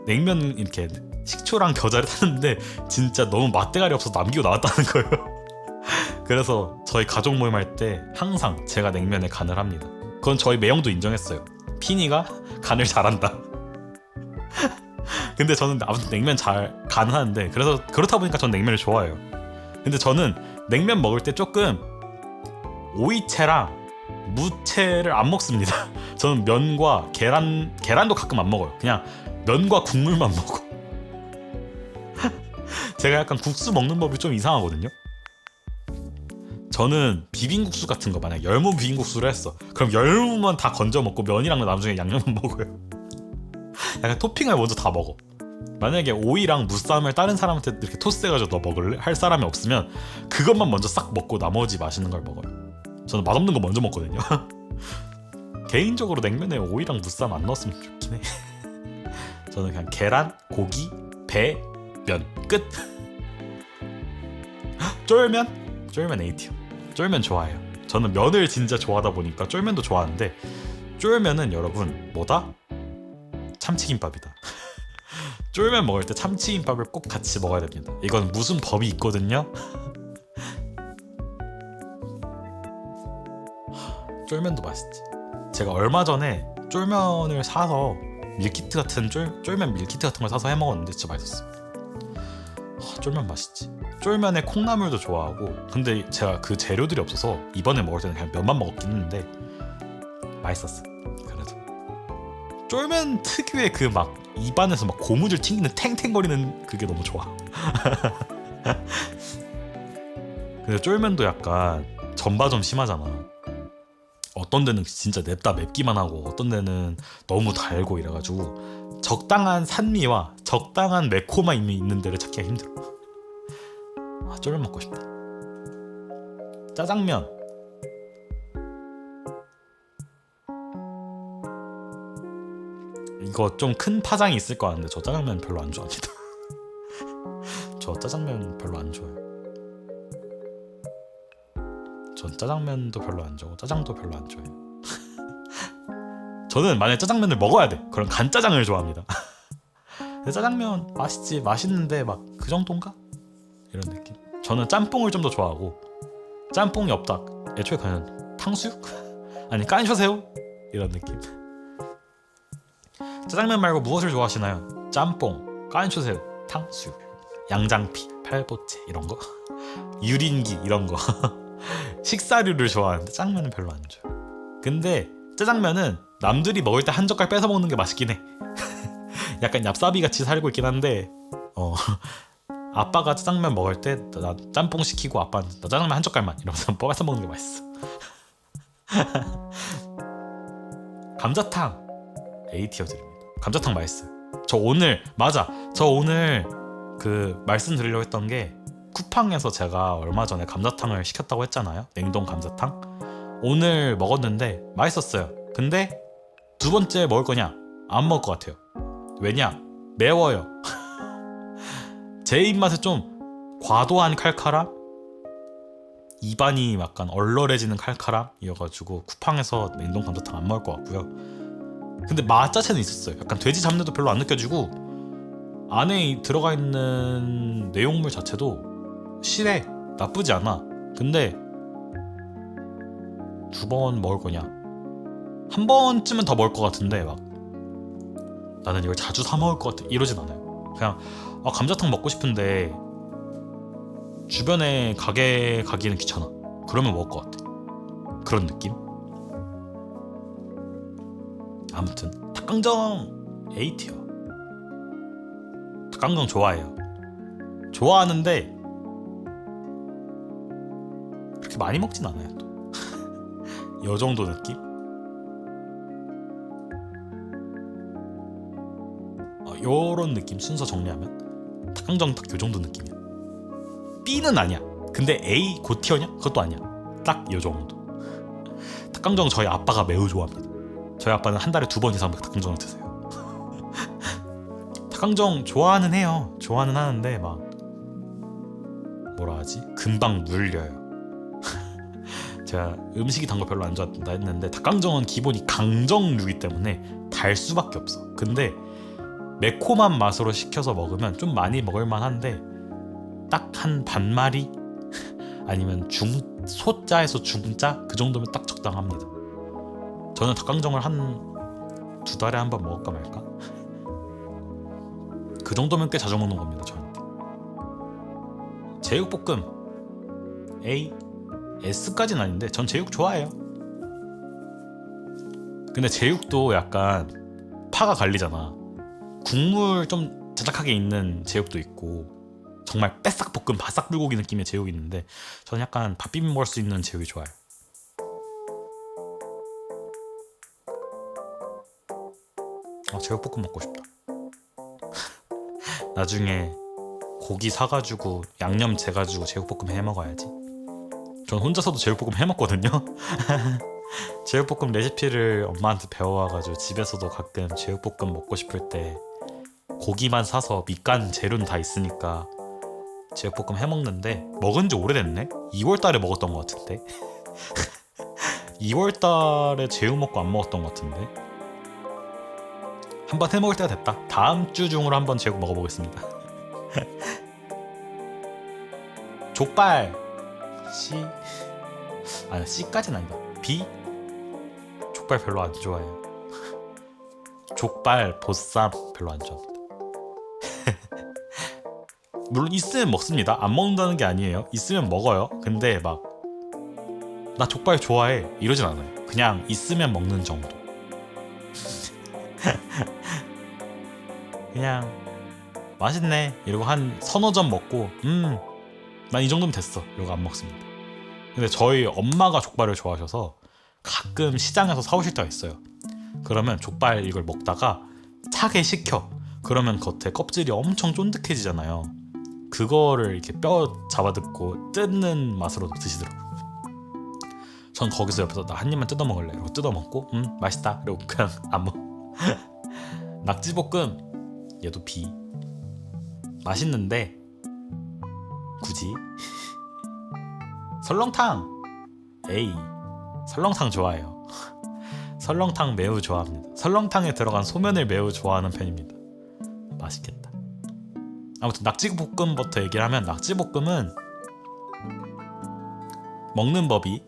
냉면 이렇게 식초랑 겨자를 탔는데 진짜 너무 맛대가리 없어서 남기고 나왔다는 거예요. 그래서 저희 가족 모임 할 때 항상 제가 냉면에 간을 합니다. 그건 저희 매형도 인정했어요. 피니가 간을 잘한다. 근데 저는 아무튼 냉면 잘 간하는데 그래서 그렇다 보니까 전 냉면을 좋아해요. 근데 저는 냉면 먹을 때 조금 오이채랑 무채를 안 먹습니다. 저는 면과 계란도 가끔 안 먹어요. 그냥 면과 국물만 먹어. 제가 약간 국수 먹는 법이 좀 이상하거든요. 저는 비빔국수 같은 거 만약 열무 비빔국수를 했어. 그럼 열무만 다 건져 먹고 면이랑 나중에 양념만 먹어요. 약간 토핑을 먼저 다 먹어. 만약에 오이랑 무쌈을 다른 사람한테 이렇게 토스해가지고 너 먹을래? 할 사람이 없으면 그것만 먼저 싹 먹고 나머지 맛있는 걸 먹어요. 저는 맛없는 거 먼저 먹거든요. 개인적으로 냉면에 오이랑 무쌈 안 넣었으면 좋긴 해. 저는 그냥 계란, 고기, 배, 면 끝. 쫄면 A티어. 쫄면 좋아해요. 저는 면을 진짜 좋아하다 보니까 쫄면도 좋아하는데 쫄면은 여러분 뭐다? 참치김밥이다. 쫄면 먹을 때 참치김밥을 꼭 같이 먹어야 됩니다. 이건 무슨 법이 있거든요. 쫄면도 맛있지. 제가 얼마 전에 쫄면을 사서 밀키트 같은 쫄면 밀키트 같은 걸 사서 해 먹었는데 진짜 맛있었어. 쫄면 맛있지. 쫄면에 콩나물도 좋아하고 근데 제가 그 재료들이 없어서 이번에 먹을 때는 그냥 면만 먹었긴 했는데 맛있었어. 그래도 쫄면 특유의 그 막 입안에서 막 고무줄 튕기는 탱탱거리는 그게 너무 좋아. 근데 쫄면도 약간 전바점 심하잖아. 어떤 데는 진짜 냅다 맵기만 하고 어떤 데는 너무 달고 이래가지고 적당한 산미와 적당한 매콤함이 있는 데를 찾기가 힘들어. 쫄면 먹고 싶다. 짜장면. 이거 좀 큰 파장이 있을 것 같은데 저 짜장면 별로 안 좋아합니다. 저 짜장면 별로 안 좋아해요. 전 짜장면도 별로 안 좋아하고 짜장도 별로 안 좋아해요. 저는 만약에 짜장면을 먹어야 돼 그럼 간짜장을 좋아합니다. 근데 짜장면 맛있지 맛있는데 막 그 정도인가? 이런 느낌. 저는 짬뽕을 좀 더 좋아하고 짬뽕이 없다 애초에 그냥 탕수육? 아니 깐쇼새우? 이런 느낌. 짜장면 말고 무엇을 좋아하시나요? 짬뽕, 깐쇼새우, 탕수육, 양장피, 팔보채 이런 거? 유린기 이런 거. 식사류를 좋아하는데 짜장면은 별로 안 좋아. 근데 짜장면은 남들이 먹을 때 한 젓갈 뺏어 먹는 게 맛있긴 해. 약간 얍사비 같이 살고 있긴 한데 아빠가 짜장면 먹을 때 나 짬뽕 시키고 아빠는 나 짜장면 한 젓갈만 이러면서 뺏어 먹는 게 맛있어. 감자탕 A티어 드립니다. 감자탕 맛있어요. 저 오늘 그 말씀드리려고 했던 게 쿠팡에서 제가 얼마 전에 감자탕을 시켰다고 했잖아요. 냉동 감자탕. 오늘 먹었는데 맛있었어요. 근데 두 번째 먹을 거냐? 안 먹을 것 같아요. 왜냐? 매워요. 제 입맛에 좀 과도한 칼칼함? 입안이 약간 얼얼해지는 칼칼함이어가지고 쿠팡에서 냉동 감자탕 안 먹을 것 같고요. 근데 맛 자체는 있었어요. 약간 돼지 잡내도 별로 안 느껴지고 안에 들어가 있는 내용물 자체도 실해. 나쁘지 않아. 근데 두 번 먹을 거냐? 한 번쯤은 더 먹을 것 같은데 막 나는 이걸 자주 사 먹을 것 같아 이러진 않아요. 그냥 감자탕 먹고 싶은데 주변에 가게 가기는 귀찮아. 그러면 먹을 것 같아. 그런 느낌? 아무튼 닭강정 A티어. 닭강정 좋아해요. 좋아하는데 그렇게 많이 먹진 않아요 또. 요 정도 느낌? 요런 느낌. 순서 정리하면 닭강정 딱 요 정도 느낌이야. B는 아니야. 근데 A 고티어냐? 그것도 아니야. 딱 요 정도. 닭강정 저희 아빠가 매우 좋아합니다. 저희 아빠는 한 달에 2번 이상 닭강정을 드세요. 닭강정 좋아는 해요. 좋아는 하는데 막 뭐라 하지? 금방 물려요. 제가 음식이 단 거 별로 안 좋아한다 했는데 닭강정은 기본이 강정류이기 때문에 달 수밖에 없어. 근데 매콤한 맛으로 시켜서 먹으면 좀 많이 먹을 만한데 딱 한 반마리 아니면 소자에서 중자 그 정도면 딱 적당합니다. 저는 닭강정을 한 2달에 한 번 먹을까 말까? 그 정도면 꽤 자주 먹는 겁니다 저한테. 제육볶음 A, S까지는 아닌데 전 제육 좋아해요. 근데 제육도 약간 파가 갈리잖아. 국물 좀 자작하게 있는 제육도 있고 정말 뺏싹 볶은 바싹 불고기 느낌의 제육이 있는데 저는 약간 밥 비빔 먹을 수 있는 제육이 좋아요. 제육볶음 먹고 싶다. 나중에 고기 사가지고 양념 재가지고 제육볶음 해먹어야지. 전 혼자서도 제육볶음 해먹거든요. 제육볶음 레시피를 엄마한테 배워와가지고 집에서도 가끔 제육볶음 먹고 싶을 때 고기만 사서 밑간 재료는 다 있으니까 제육볶음 해먹는데 먹은 지 오래됐네? 2월달에 먹었던 것 같은데. 2월달에 제육 먹고 안 먹었던 것 같은데. 한번 해먹을 때가 됐다. 다음 주 중으로 한번 제육 먹어보겠습니다. 족발 C까지는 아니다. B? 족발 별로 안 좋아해요. 족발, 보쌈 별로 안 좋아합니다. 물론 있으면 먹습니다. 안 먹는다는 게 아니에요. 있으면 먹어요. 근데 막 나 족발 좋아해 이러진 않아요. 그냥 있으면 먹는 정도. 그냥 맛있네 이러고 한 서너 점 먹고 난 이 정도면 됐어 이러고 안 먹습니다. 근데 저희 엄마가 족발을 좋아하셔서 가끔 시장에서 사오실 때가 있어요. 그러면 족발 이걸 먹다가 차게 식혀. 그러면 겉에 껍질이 엄청 쫀득해지잖아요. 그거를 이렇게 뼈 잡아듣고 뜯는 맛으로 드시더라고요. 전 거기서 옆에서 나 한 입만 뜯어 먹을래 이러고 뜯어 먹고 맛있다 이러고 그냥 안 먹어. 낙지볶음 얘도 B. 맛있는데 굳이. 설렁탕 A. 설렁탕 좋아해요. 설렁탕 매우 좋아합니다. 설렁탕에 들어간 소면을 매우 좋아하는 편입니다. 맛있겠다. 아무튼 낙지볶음부터 얘기를 하면 낙지볶음은 먹는 법이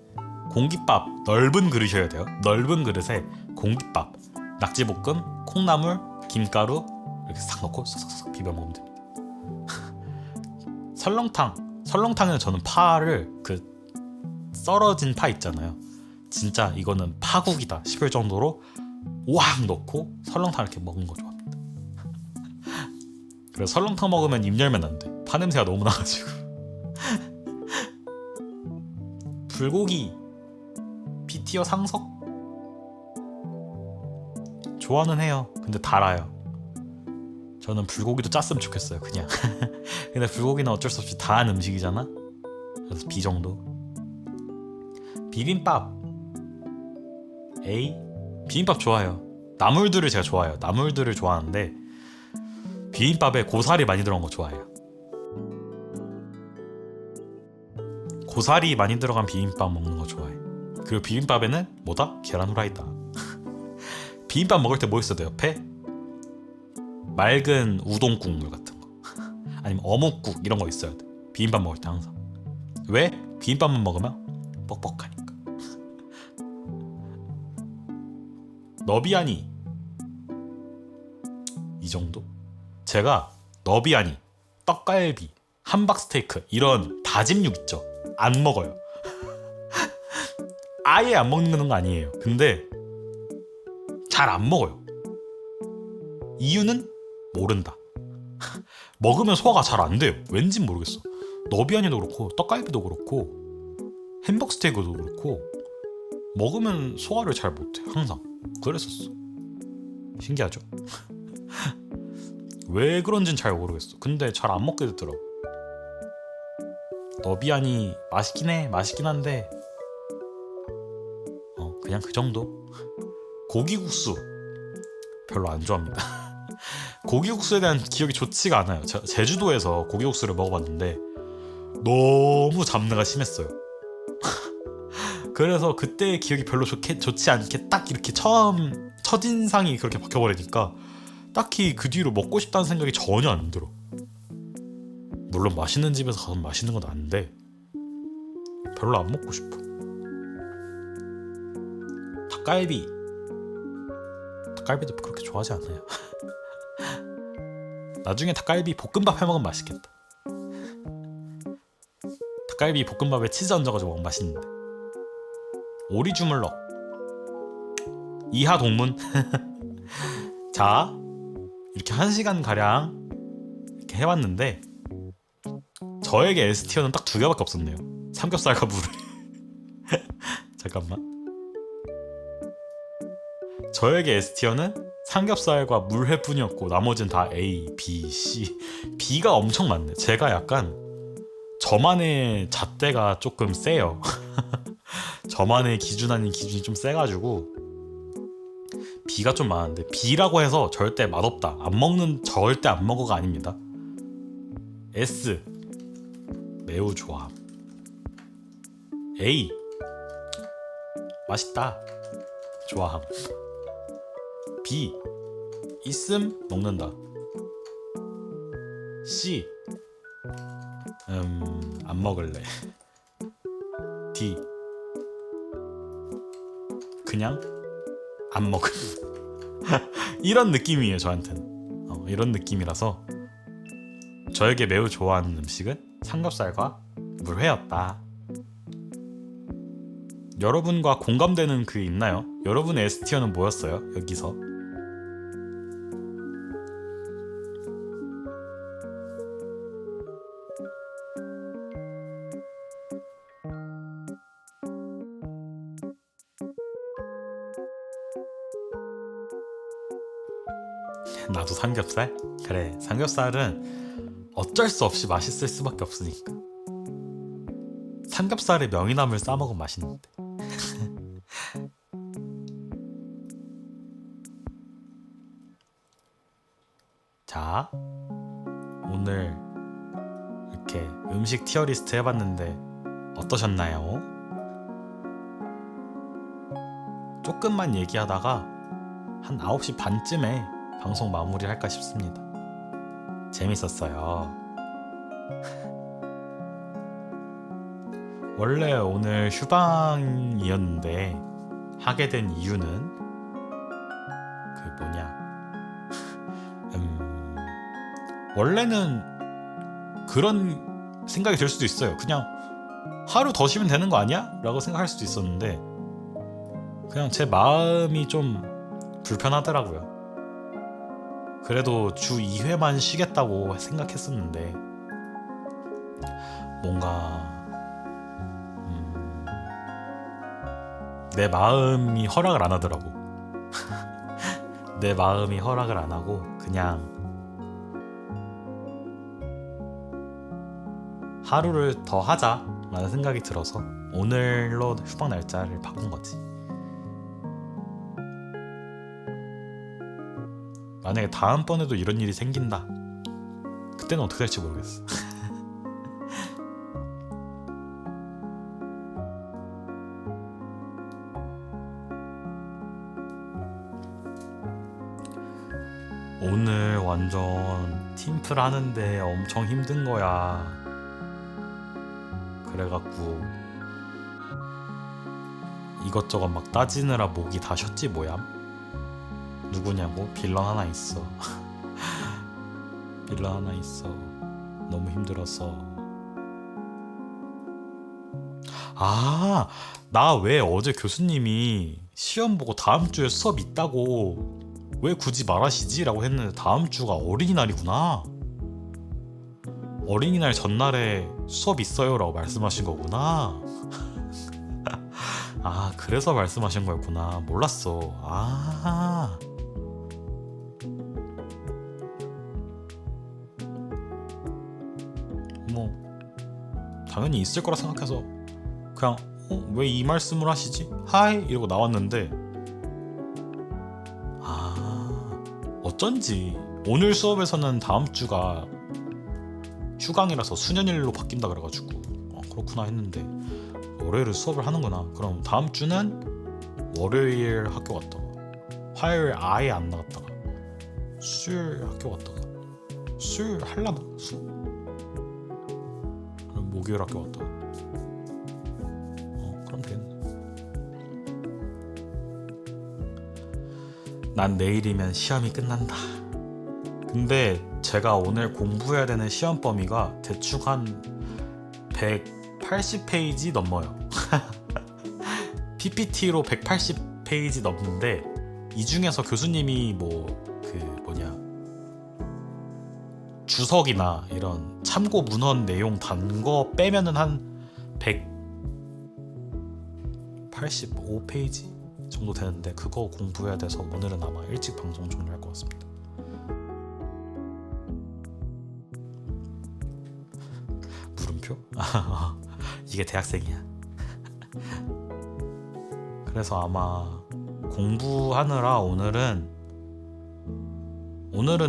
공깃밥 넓은 그릇이어야 돼요. 넓은 그릇에 공깃밥 낙지볶음, 콩나물, 김가루 이렇게 싹 넣고 싹싹싹 비벼 먹으면 됩니다. 설렁탕에는 저는 파를 그 썰어진 파 있잖아요. 진짜 이거는 파국이다 싶을 정도로 우왕 넣고 설렁탕 이렇게 먹는 거 좋아합니다. 그래서 설렁탕 먹으면 입 열면 안 돼. 파 냄새가 너무 나가지고. 불고기 B티어 상석 좋아는 해요. 근데 달아요. 저는 불고기도 짰으면 좋겠어요. 그냥. 근데 불고기는 어쩔 수 없이 다한 음식이잖아. 그래서 B 정도. 비빔밥 A. 비빔밥 좋아요. 나물들을 제가 좋아해요. 나물들을 좋아하는데 비빔밥에 고사리 많이 들어간 거 좋아해요. 고사리 많이 들어간 비빔밥 먹는 거 좋아해. 그리고 비빔밥에는 뭐다? 계란 후라이다. 비빔밥 먹을 때 뭐 있어야 돼 옆에? 맑은 우동 국물 같은 거 아니면 어묵국 이런 거 있어야 돼. 비빔밥 먹을 때 항상. 왜? 비빔밥만 먹으면 뻑뻑하니까. 너비아니 이 정도? 제가 너비아니, 떡갈비, 함박스테이크 이런 다짐육 있죠? 안 먹어요. 아예 안 먹는 건 아니에요. 근데 잘 안 먹어요. 이유는 모른다. 먹으면 소화가 잘 안 돼요. 왠진 모르겠어. 너비아니도 그렇고 떡갈비도 그렇고 햄버거 스테이크도 그렇고 먹으면 소화를 잘 못해. 항상 그랬었어. 신기하죠? 왜 그런진 잘 모르겠어. 근데 잘 안 먹게 되더라고. 너비아니 맛있긴 해. 맛있긴 한데 그냥 그 정도. 고기국수 별로 안 좋아합니다. 고기국수에 대한 기억이 좋지가 않아요. 제가 제주도에서 고기국수를 먹어봤는데 너무 잡내가 심했어요. 그래서 그때의 기억이 별로 좋지 않게 딱 이렇게 첫인상이 그렇게 바뀌어버리니까 딱히 그 뒤로 먹고 싶다는 생각이 전혀 안 들어. 물론 맛있는 집에서 가서 맛있는 건 안돼. 별로 안 먹고 싶어. 닭갈비도 그렇게 좋아하지 않아요. 나중에 닭갈비 볶음밥 해먹으면 맛있겠다. 닭갈비 볶음밥에 치즈 얹어가지고 먹으면 맛있는데. 오리주물럭 이하 동문. 자, 이렇게 1시간가량 이렇게 해봤는데 저에게 S티어는 딱 2개밖에 없었네요. 삼겹살과 물회. 잠깐만. 저에게 S티어는 삼겹살과 물회뿐이었고 나머지는 다 A, B, C. B가 엄청 많네. 제가 약간 저만의 잣대가 조금 세요. 저만의 기준 아닌 기준이 좀 세가지고 B가 좀 많은데 B라고 해서 절대 맛없다, 절대 안 먹어가 아닙니다. S 매우 좋아. A 맛있다 좋아함. B 있음 먹는다. C 안 먹을래. D 그냥 안 먹을. 이런 느낌이에요 저한테는. 이런 느낌이라서 저에게 매우 좋아하는 음식은 삼겹살과 물회였다. 여러분과 공감되는 그 있나요? 여러분의 S티어는 뭐였어요? 여기서 나도 삼겹살? 그래, 삼겹살은 어쩔 수 없이 맛있을 수밖에 없으니까. 삼겹살에 명이나물 싸먹으면 맛있는데. 자, 오늘 이렇게 음식 티어리스트 해봤는데 어떠셨나요? 조금만 얘기하다가 한 9시 반쯤에 방송 마무리할까 싶습니다. 재밌었어요. 원래 오늘 휴방이었는데 하게 된 이유는 원래는 그런 생각이 들 수도 있어요. 그냥 하루 더 쉬면 되는 거 아니야? 라고 생각할 수도 있었는데 그냥 제 마음이 좀 불편하더라고요. 그래도 주 2회만 쉬겠다고 생각했었는데 뭔가 내 마음이 허락을 안 하더라고. 내 마음이 허락을 안 하고 그냥 하루를 더 하자 라는 생각이 들어서 오늘로 휴방 날짜를 바꾼 거지. 만약에 다음번에도 이런 일이 생긴다, 그때는 어떻게 될지 모르겠어. 오늘 완전 팀플 하는데 엄청 힘든 거야. 그래갖고 이것저것 막 따지느라 목이 다 쉬었지 뭐야. 누구냐고? 빌런 하나 있어. 빌런 하나 있어. 너무 힘들었어. 나 왜 어제 교수님이 시험 보고 다음 주에 수업 있다고 왜 굳이 말하시지? 라고 했는데 다음 주가 어린이날이구나. 어린이날 전날에 수업 있어요 라고 말씀하신 거구나. 그래서 말씀하신 거였구나. 몰랐어. 뭐 당연히 있을 거라 생각해서 그냥 왜 이 말씀을 하시지? 하이 이러고 나왔는데 어쩐지 오늘 수업에서는 다음 주가 휴강이라서 수년일로 바뀐다 그래가지고 그렇구나 했는데 월요일에 수업을 하는구나. 그럼 다음 주는 월요일 학교 갔다가 화요일 아예 안 나갔다가 수요일 학교 갔다가 수요일 할라나? 그럼 목요일 학교 갔다가 그럼 되겠네. 난 내일이면 시험이 끝난다. 근데 제가 오늘 공부해야 되는 시험 범위가 대충 한 180페이지 넘어요. PPT로 180페이지 넘는데 이 중에서 교수님이 주석이나 이런 참고 문헌 내용 단 거 빼면은 한 185페이지 정도 되는데 그거 공부해야 돼서 오늘은 아마 일찍 방송 종료할 것 같습니다. 물음표? 이게 대학생이야. 그래서 아마 공부하느라 오늘은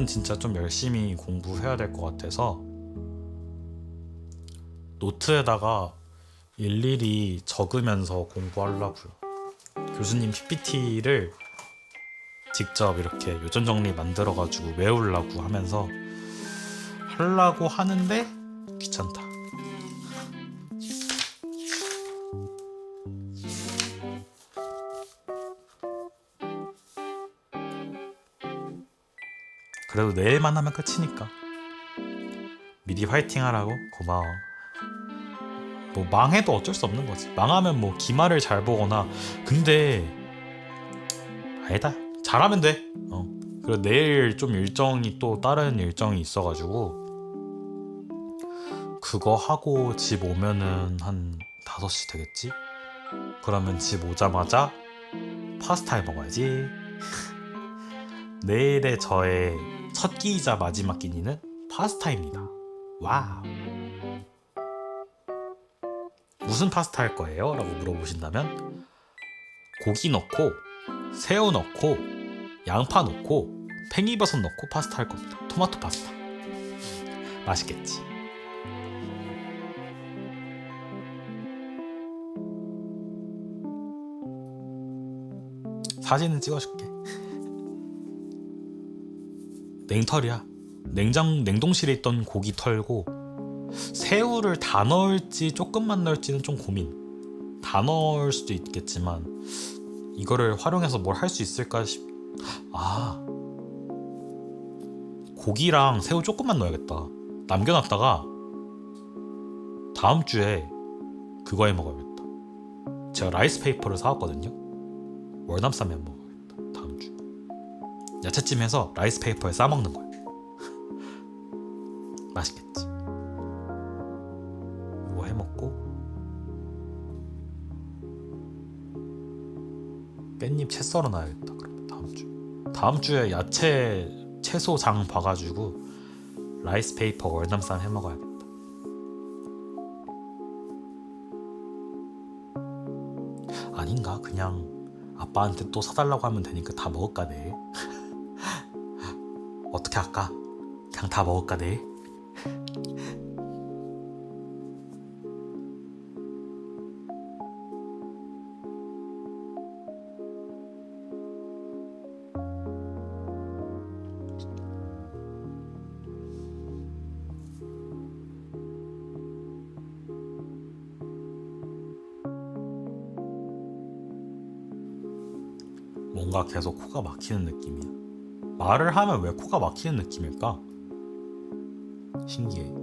진짜 좀 열심히 공부해야 될 것 같아서 노트에다가 일일이 적으면서 공부하려고요. 교수님 PPT를 직접 이렇게 요점 정리 만들어가지고 외우려고 하면서 하려고 하는데 귀찮다. 그래도 내일만 하면 끝이니까 미리 화이팅 하라고. 고마워. 뭐 망해도 어쩔 수 없는 거지. 망하면 뭐 기말을 잘 보거나. 근데 아니다, 잘하면 돼. 그리고 내일 좀 일정이 또 다른 일정이 있어가지고 그거 하고 집 오면은 한 5시 되겠지? 그러면 집 오자마자 파스타 해 먹어야지. 내일의 저의 첫 끼이자 마지막 끼니는 파스타입니다. 와우. 무슨 파스타 할 거예요? 라고 물어보신다면 고기 넣고 새우 넣고 양파 넣고 팽이버섯 넣고 파스타 할 겁니다. 토마토 파스타. 맛있겠지. 사진은 찍어줄게. 냉털이야. 냉동실에 있던 고기 털고 새우를 다 넣을지 조금만 넣을지는 좀 고민. 다 넣을 수도 있겠지만 이거를 활용해서 뭘 할 수 있을까 아, 고기랑 새우 조금만 넣어야겠다. 남겨놨다가 다음 주에 그거 해 먹어야겠다. 제가 라이스 페이퍼를 사왔거든요. 월남쌈에 해 먹어야겠다. 다음 주 야채찜 해서 라이스 페이퍼에 싸먹는 거야. 맛있겠지. 이거 해 먹고 깻잎 채 썰어 놔야겠다. 그럼 다음 주에 야채 채소 장 봐가지고 라이스 페이퍼 월남쌈 해 먹어야겠다. 아닌가? 그냥 아빠한테 또 사달라고 하면 되니까 다 먹을까 내일? 어떻게 할까? 그냥 다 먹을까 내일? 뭔가 계속 코가 막히는 느낌이야. 말을 하면 왜 코가 막히는 느낌일까? 신기해.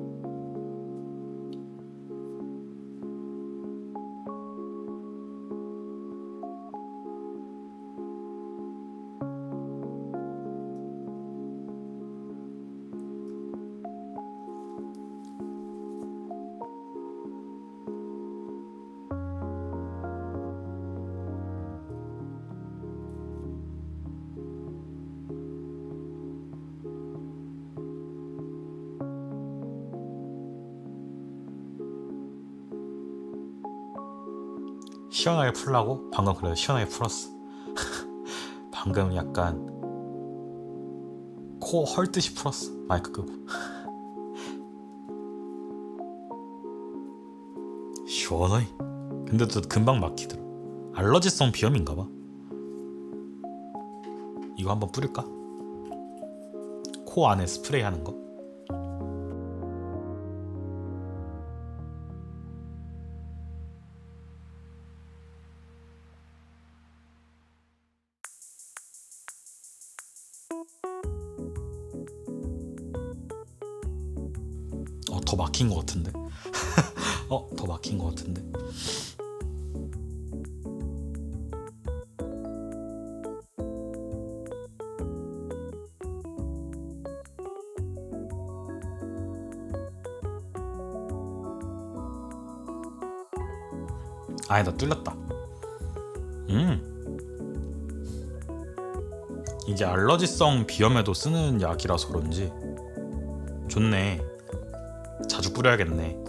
시원하게 풀라고? 방금 그래도 시원하게 풀었어. 방금 약간 코 헐듯이 풀었어. 마이크 끄고. 시원해. 근데 또 금방 막히더라. 알러지성 비염인가봐. 이거 한번 뿌릴까? 코 안에 스프레이 하는 거? 더 막힌 거 같은데? 더 막힌 거 같은데? 아니다, 뚫렸다. 이게 알러지성 비염에도 쓰는 약이라서 그런지 좋네. 자주 뿌려야겠네.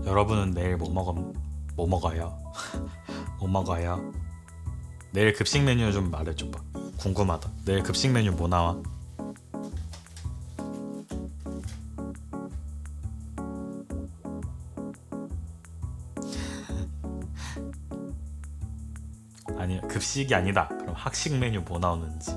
여러분은 내일 뭐 먹어요? 뭐 먹어요? 내일 급식 메뉴 좀 말해줘봐. 궁금하다. 내일 급식 메뉴 뭐 나와? 아니, 급식이 아니다. 그럼 학식 메뉴 뭐 나오는지.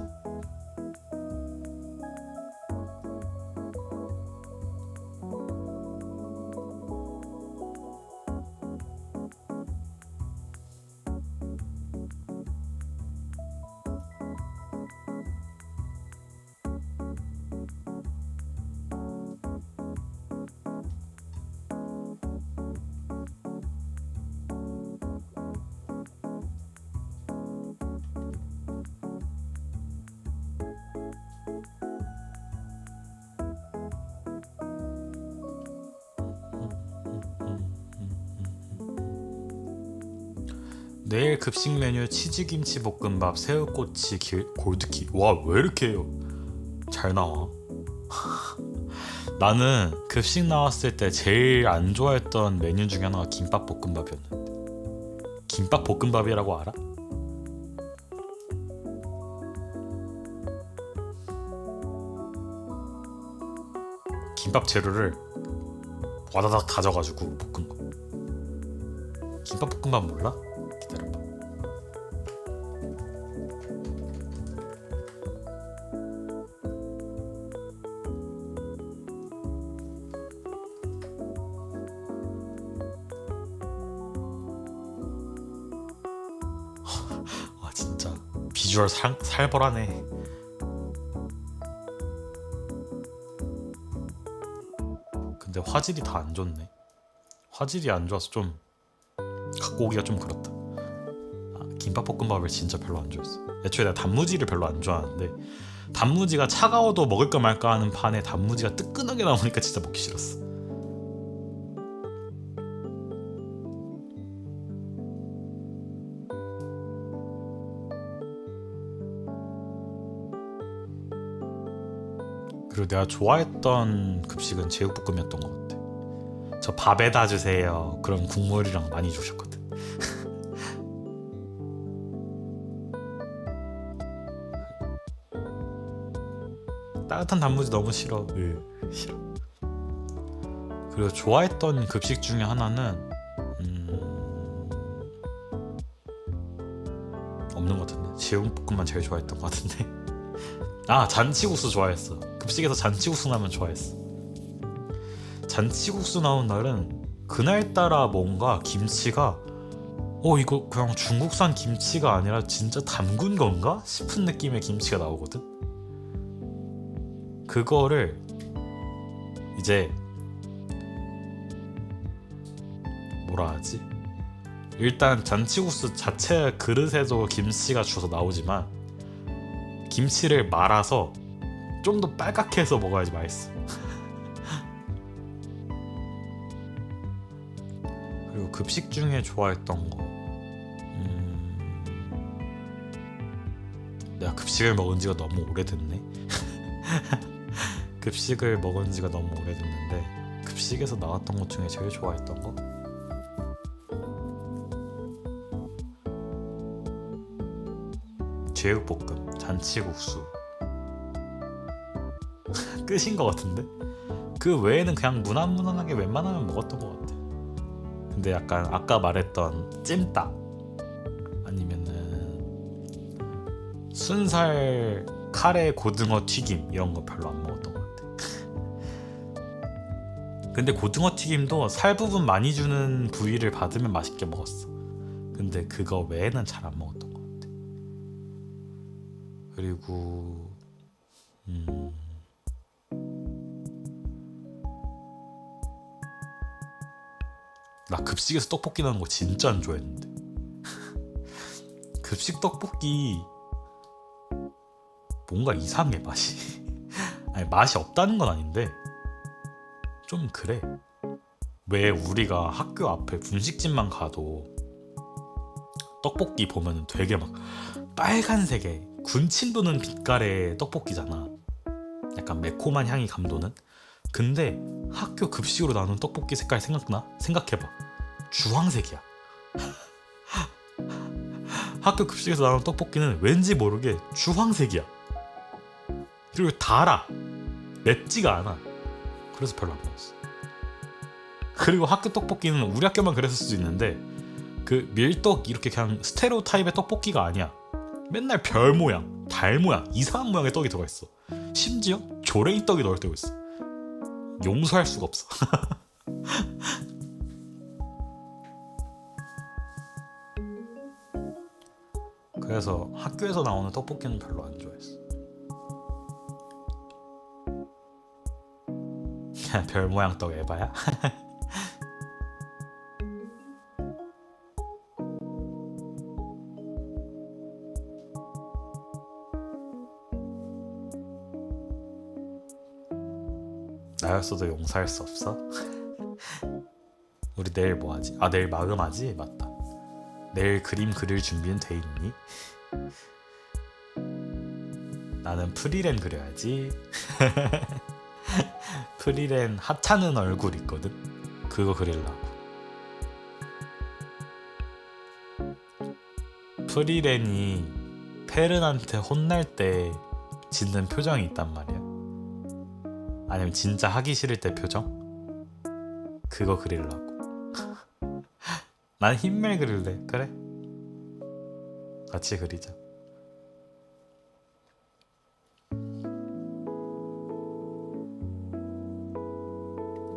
내일 급식 메뉴 치즈김치 볶음밥, 새우꼬치, 골드키. 와, 왜 이렇게 잘 나와? 나는 급식 나왔을 때 제일 안 좋아했던 메뉴 중에 하나가 김밥볶음밥이었는데. 김밥볶음밥이라고 알아? 김밥 재료를 와다닥 다져가지고 볶은 거. 김밥 볶음밥 몰라? 기다려봐. 와 진짜 비주얼 살벌하네. 근데 화질이 다 안 좋네. 화질이 안 좋아서 좀 갖고 오기가 좀 그렇다. 김밥볶음밥을 진짜 별로 안 좋아했어. 애초에 내가 단무지를 별로 안 좋아하는데 단무지가 차가워도 먹을까 말까 하는 판에 단무지가 뜨끈하게 나오니까 진짜 먹기 싫었어. 그리고 내가 좋아했던 급식은 제육볶음이었던 것 같아. 저 밥에다 주세요. 그럼 국물이랑 많이 주셨거든. 따뜻한 단무지 너무 싫어. 싫어. 그리고 좋아했던 급식 중에 하나는 없는 것 같은데. 제육볶음만 제일 좋아했던 것 같은데. 잔치국수 좋아했어. 급식에서 잔치국수 나면 좋아했어. 잔치국수 나온 날은 그날따라 뭔가 김치가 이거 그냥 중국산 김치가 아니라 진짜 담근 건가? 싶은 느낌의 김치가 나오거든. 그거를 이제 뭐라 하지? 일단 잔치국수 자체 그릇에도 김치가 주워서 나오지만 김치를 말아서 좀 더 빨갛게 해서 먹어야지 맛있어. 그리고 급식 중에 좋아했던 거 내가 급식을 먹은 지가 너무 오래됐네. 급식을 먹은 지가 너무 오래됐는데 급식에서 나왔던 것 중에 제일 좋아했던 거? 제육볶음, 잔치국수 끝인 것 같은데? 그 외에는 그냥 무난무난하게 웬만하면 먹었던 것 같아. 근데 약간 아까 말했던 찜닭 아니면은 순살 카레 고등어 튀김 이런 거 별로 안 먹었던 것 같아. 근데 고등어 튀김도 살 부분 많이 주는 부위를 받으면 맛있게 먹었어. 근데 그거 외에는 잘 안 먹었던 것 같아. 그리고 나 급식에서 떡볶이 나오는 거 진짜 안 좋아했는데. 급식 떡볶이 뭔가 이상해 맛이. 아니 맛이 없다는 건 아닌데 좀 그래. 왜 우리가 학교 앞에 분식집만 가도 떡볶이 보면은 되게 막 빨간색에 군침 도는 빛깔의 떡볶이잖아. 약간 매콤한 향이 감도는. 근데 학교 급식으로 나오는 떡볶이 색깔 생각나? 생각해봐. 주황색이야. 학교 급식에서 나오는 떡볶이는 왠지 모르게 주황색이야. 그리고 달아. 맵지가 않아. 그래서 별로 안 먹었어. 그리고 학교 떡볶이는 우리 학교만 그랬을 수도 있는데 그 밀떡 이렇게 그냥 스테레오 타입의 떡볶이가 아니야. 맨날 별 모양, 달 모양, 이상한 모양의 떡이 들어가 있어. 심지어 조랭이 떡이 넣을 때가 있어. 용서할 수가 없어. 그래서 학교에서 나오는 떡볶이는 별로 안 좋아했어. 별 모양 떡 에바야? 나였어도 용서할 수 없어? 우리 내일 뭐하지? 내일 마감하지? 맞다. 내일 그림 그릴 준비는 돼 있니? 나는 프리랜 그려야지. 프리랜 하찮은 얼굴 있거든? 그거 그리려고. 프리랜이 페른한테 혼날 때 짓는 표정이 있단 말이야. 아니면 진짜 하기 싫을 때 표정? 그거 그리려고. 난 흰멜 그릴래. 그래, 같이 그리자.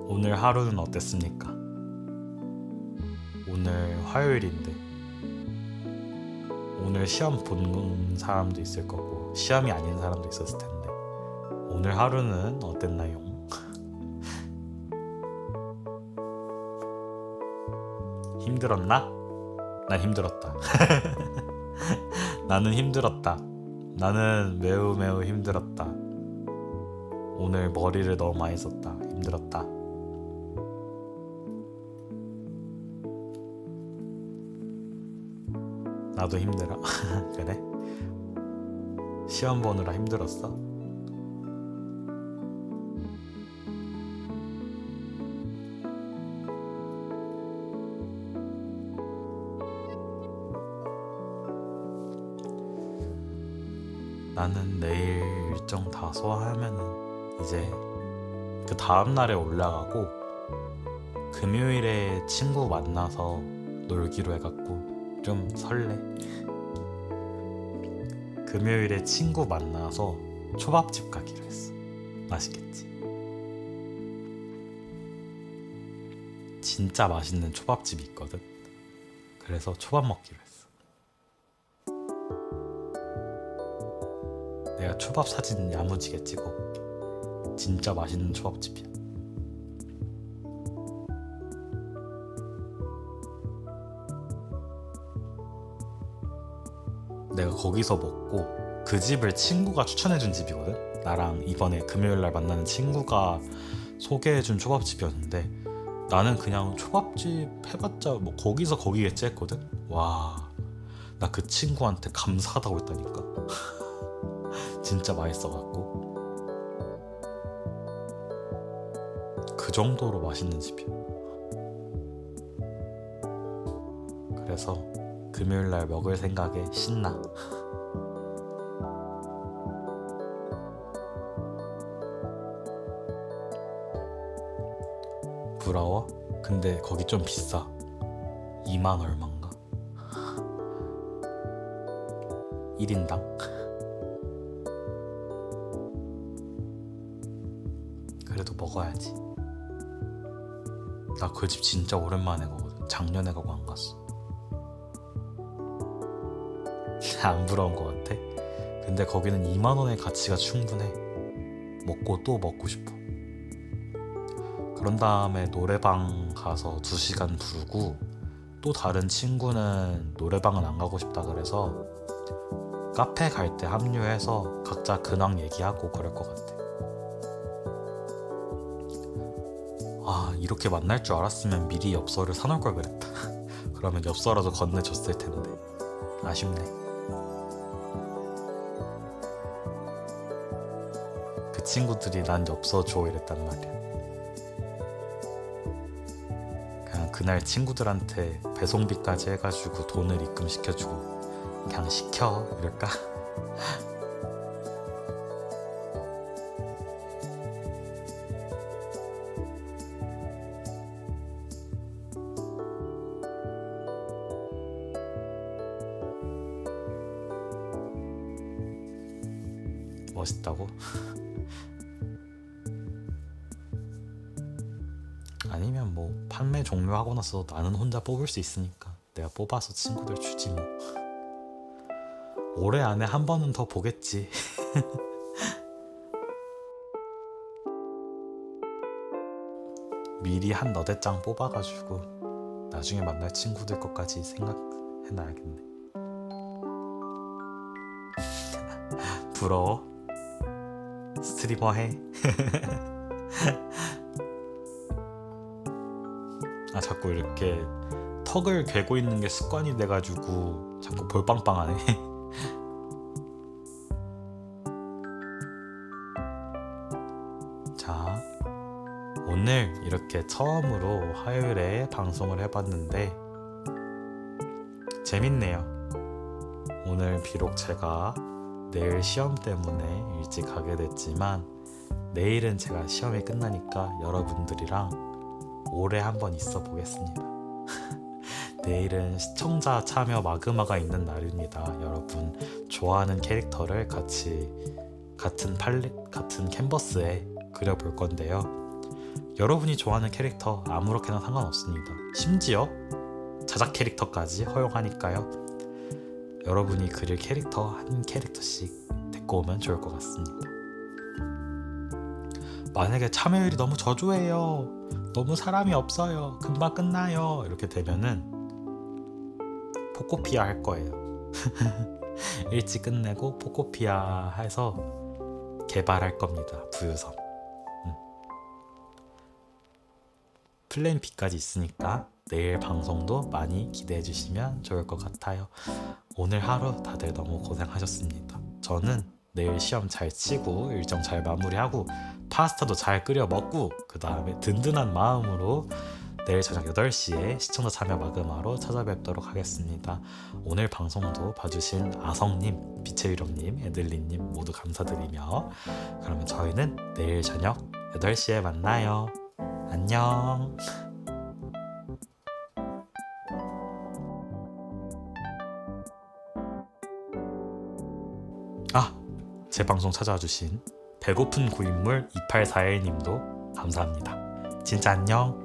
오늘 하루는 어땠습니까? 오늘 화요일인데 오늘 시험 본 사람도 있을 거고 시험이 아닌 사람도 있었을 텐데 오늘 하루는 어땠나요? 힘들었나? 난 힘들었다. 나는 힘들었다. 나는 매우 매우 힘들었다. 오늘 머리를 너무 많이 썼다. 힘들었다. 나도 힘들어. 그래? 시험 보느라 힘들었어? 나는 내일 일정 다 소화하면은 이제 그 다음날에 올라가고 금요일에 친구 만나서 놀기로 해갖고 좀 설레. 금요일에 친구 만나서 초밥집 가기로 했어. 맛있겠지? 진짜 맛있는 초밥집이 있거든. 그래서 초밥 먹기로 했어. 내가 초밥 사진 야무지게 찍어올게. 진짜 맛있는 초밥집이야. 내가 거기서 먹고 그 집을 친구가 추천해준 집이거든. 나랑 이번에 금요일날 만나는 친구가 소개해준 초밥집이었는데 나는 그냥 초밥집 해봤자 뭐 거기서 거기겠지 했거든. 와, 나 그 친구한테 감사하다고 했다니까. 진짜 맛있어갖고 그 정도로 맛있는 집이야. 그래서 금요일날 먹을 생각에 신나. 부러워? 근데 거기 좀 비싸. 2만 얼만가? 1인당? 그래도 먹어야지. 나 그 집 진짜 오랜만에 가거든. 작년에 가고 안 갔어. 안 부러운 것 같아? 근데 거기는 2만 원의 가치가 충분해. 먹고 또 먹고 싶어. 그런 다음에 노래방 가서 2시간 부르고 또 다른 친구는 노래방은 안 가고 싶다 그래서 카페 갈 때 합류해서 각자 근황 얘기하고 그럴 것 같아. 아, 이렇게 만날 줄 알았으면 미리 엽서를 사놓을 걸 그랬다. 그러면 엽서라도 건네줬을 텐데. 아쉽네. 그 친구들이 난 엽서 줘 이랬단 말이야. 그냥 그날 친구들한테 배송비까지 해가지고 돈을 입금시켜주고 그냥 시켜 이럴까? 멋있다고? 아니면 뭐 판매 종료하고 나서 나는 혼자 뽑을 수 있으니까 내가 뽑아서 친구들 주지 뭐. 올해 안에 한 번은 더 보겠지. 미리 한 너댓 장 뽑아가지고 나중에 만날 친구들 것까지 생각해놔야겠네. 부러워? 스트리머 해? 아, 자꾸 이렇게 턱을 괴고 있는 게 습관이 돼가지고 자꾸 볼빵빵하네. 자, 오늘 이렇게 처음으로 화요일에 방송을 해봤는데 재밌네요. 오늘 비록 제가 내일 시험 때문에 일찍 가게 됐지만 내일은 제가 시험이 끝나니까 여러분들이랑 오래 한번 있어 보겠습니다. 내일은 시청자 참여 마그마가 있는 날입니다. 여러분 좋아하는 캐릭터를 같은 캔버스에 그려볼 건데요. 여러분이 좋아하는 캐릭터 아무렇게나 상관없습니다. 심지어 자작 캐릭터까지 허용하니까요. 여러분이 그릴 캐릭터 한 캐릭터씩 데리고 오면 좋을 것 같습니다. 만약에 참여율이 너무 저조해요, 너무 사람이 없어요, 금방 끝나요 이렇게 되면은 포코피아 할 거예요. 일찍 끝내고 포코피아 해서 개발할 겁니다. 부유섬. 플랜 B까지 있으니까 내일 방송도 많이 기대해 주시면 좋을 것 같아요. 오늘 하루 다들 너무 고생하셨습니다. 저는 내일 시험 잘 치고 일정 잘 마무리하고 파스타도 잘 끓여 먹고 그 다음에 든든한 마음으로 내일 저녁 8시에 시청자 참여 마그마로 찾아뵙도록 하겠습니다. 오늘 방송도 봐주신 아성님, 빛의 유령님, 애들리님 모두 감사드리며 그러면 저희는 내일 저녁 8시에 만나요. 안녕. 제 방송 찾아와 주신 배고픈 구인물 2841님도 감사합니다. 진짜 안녕.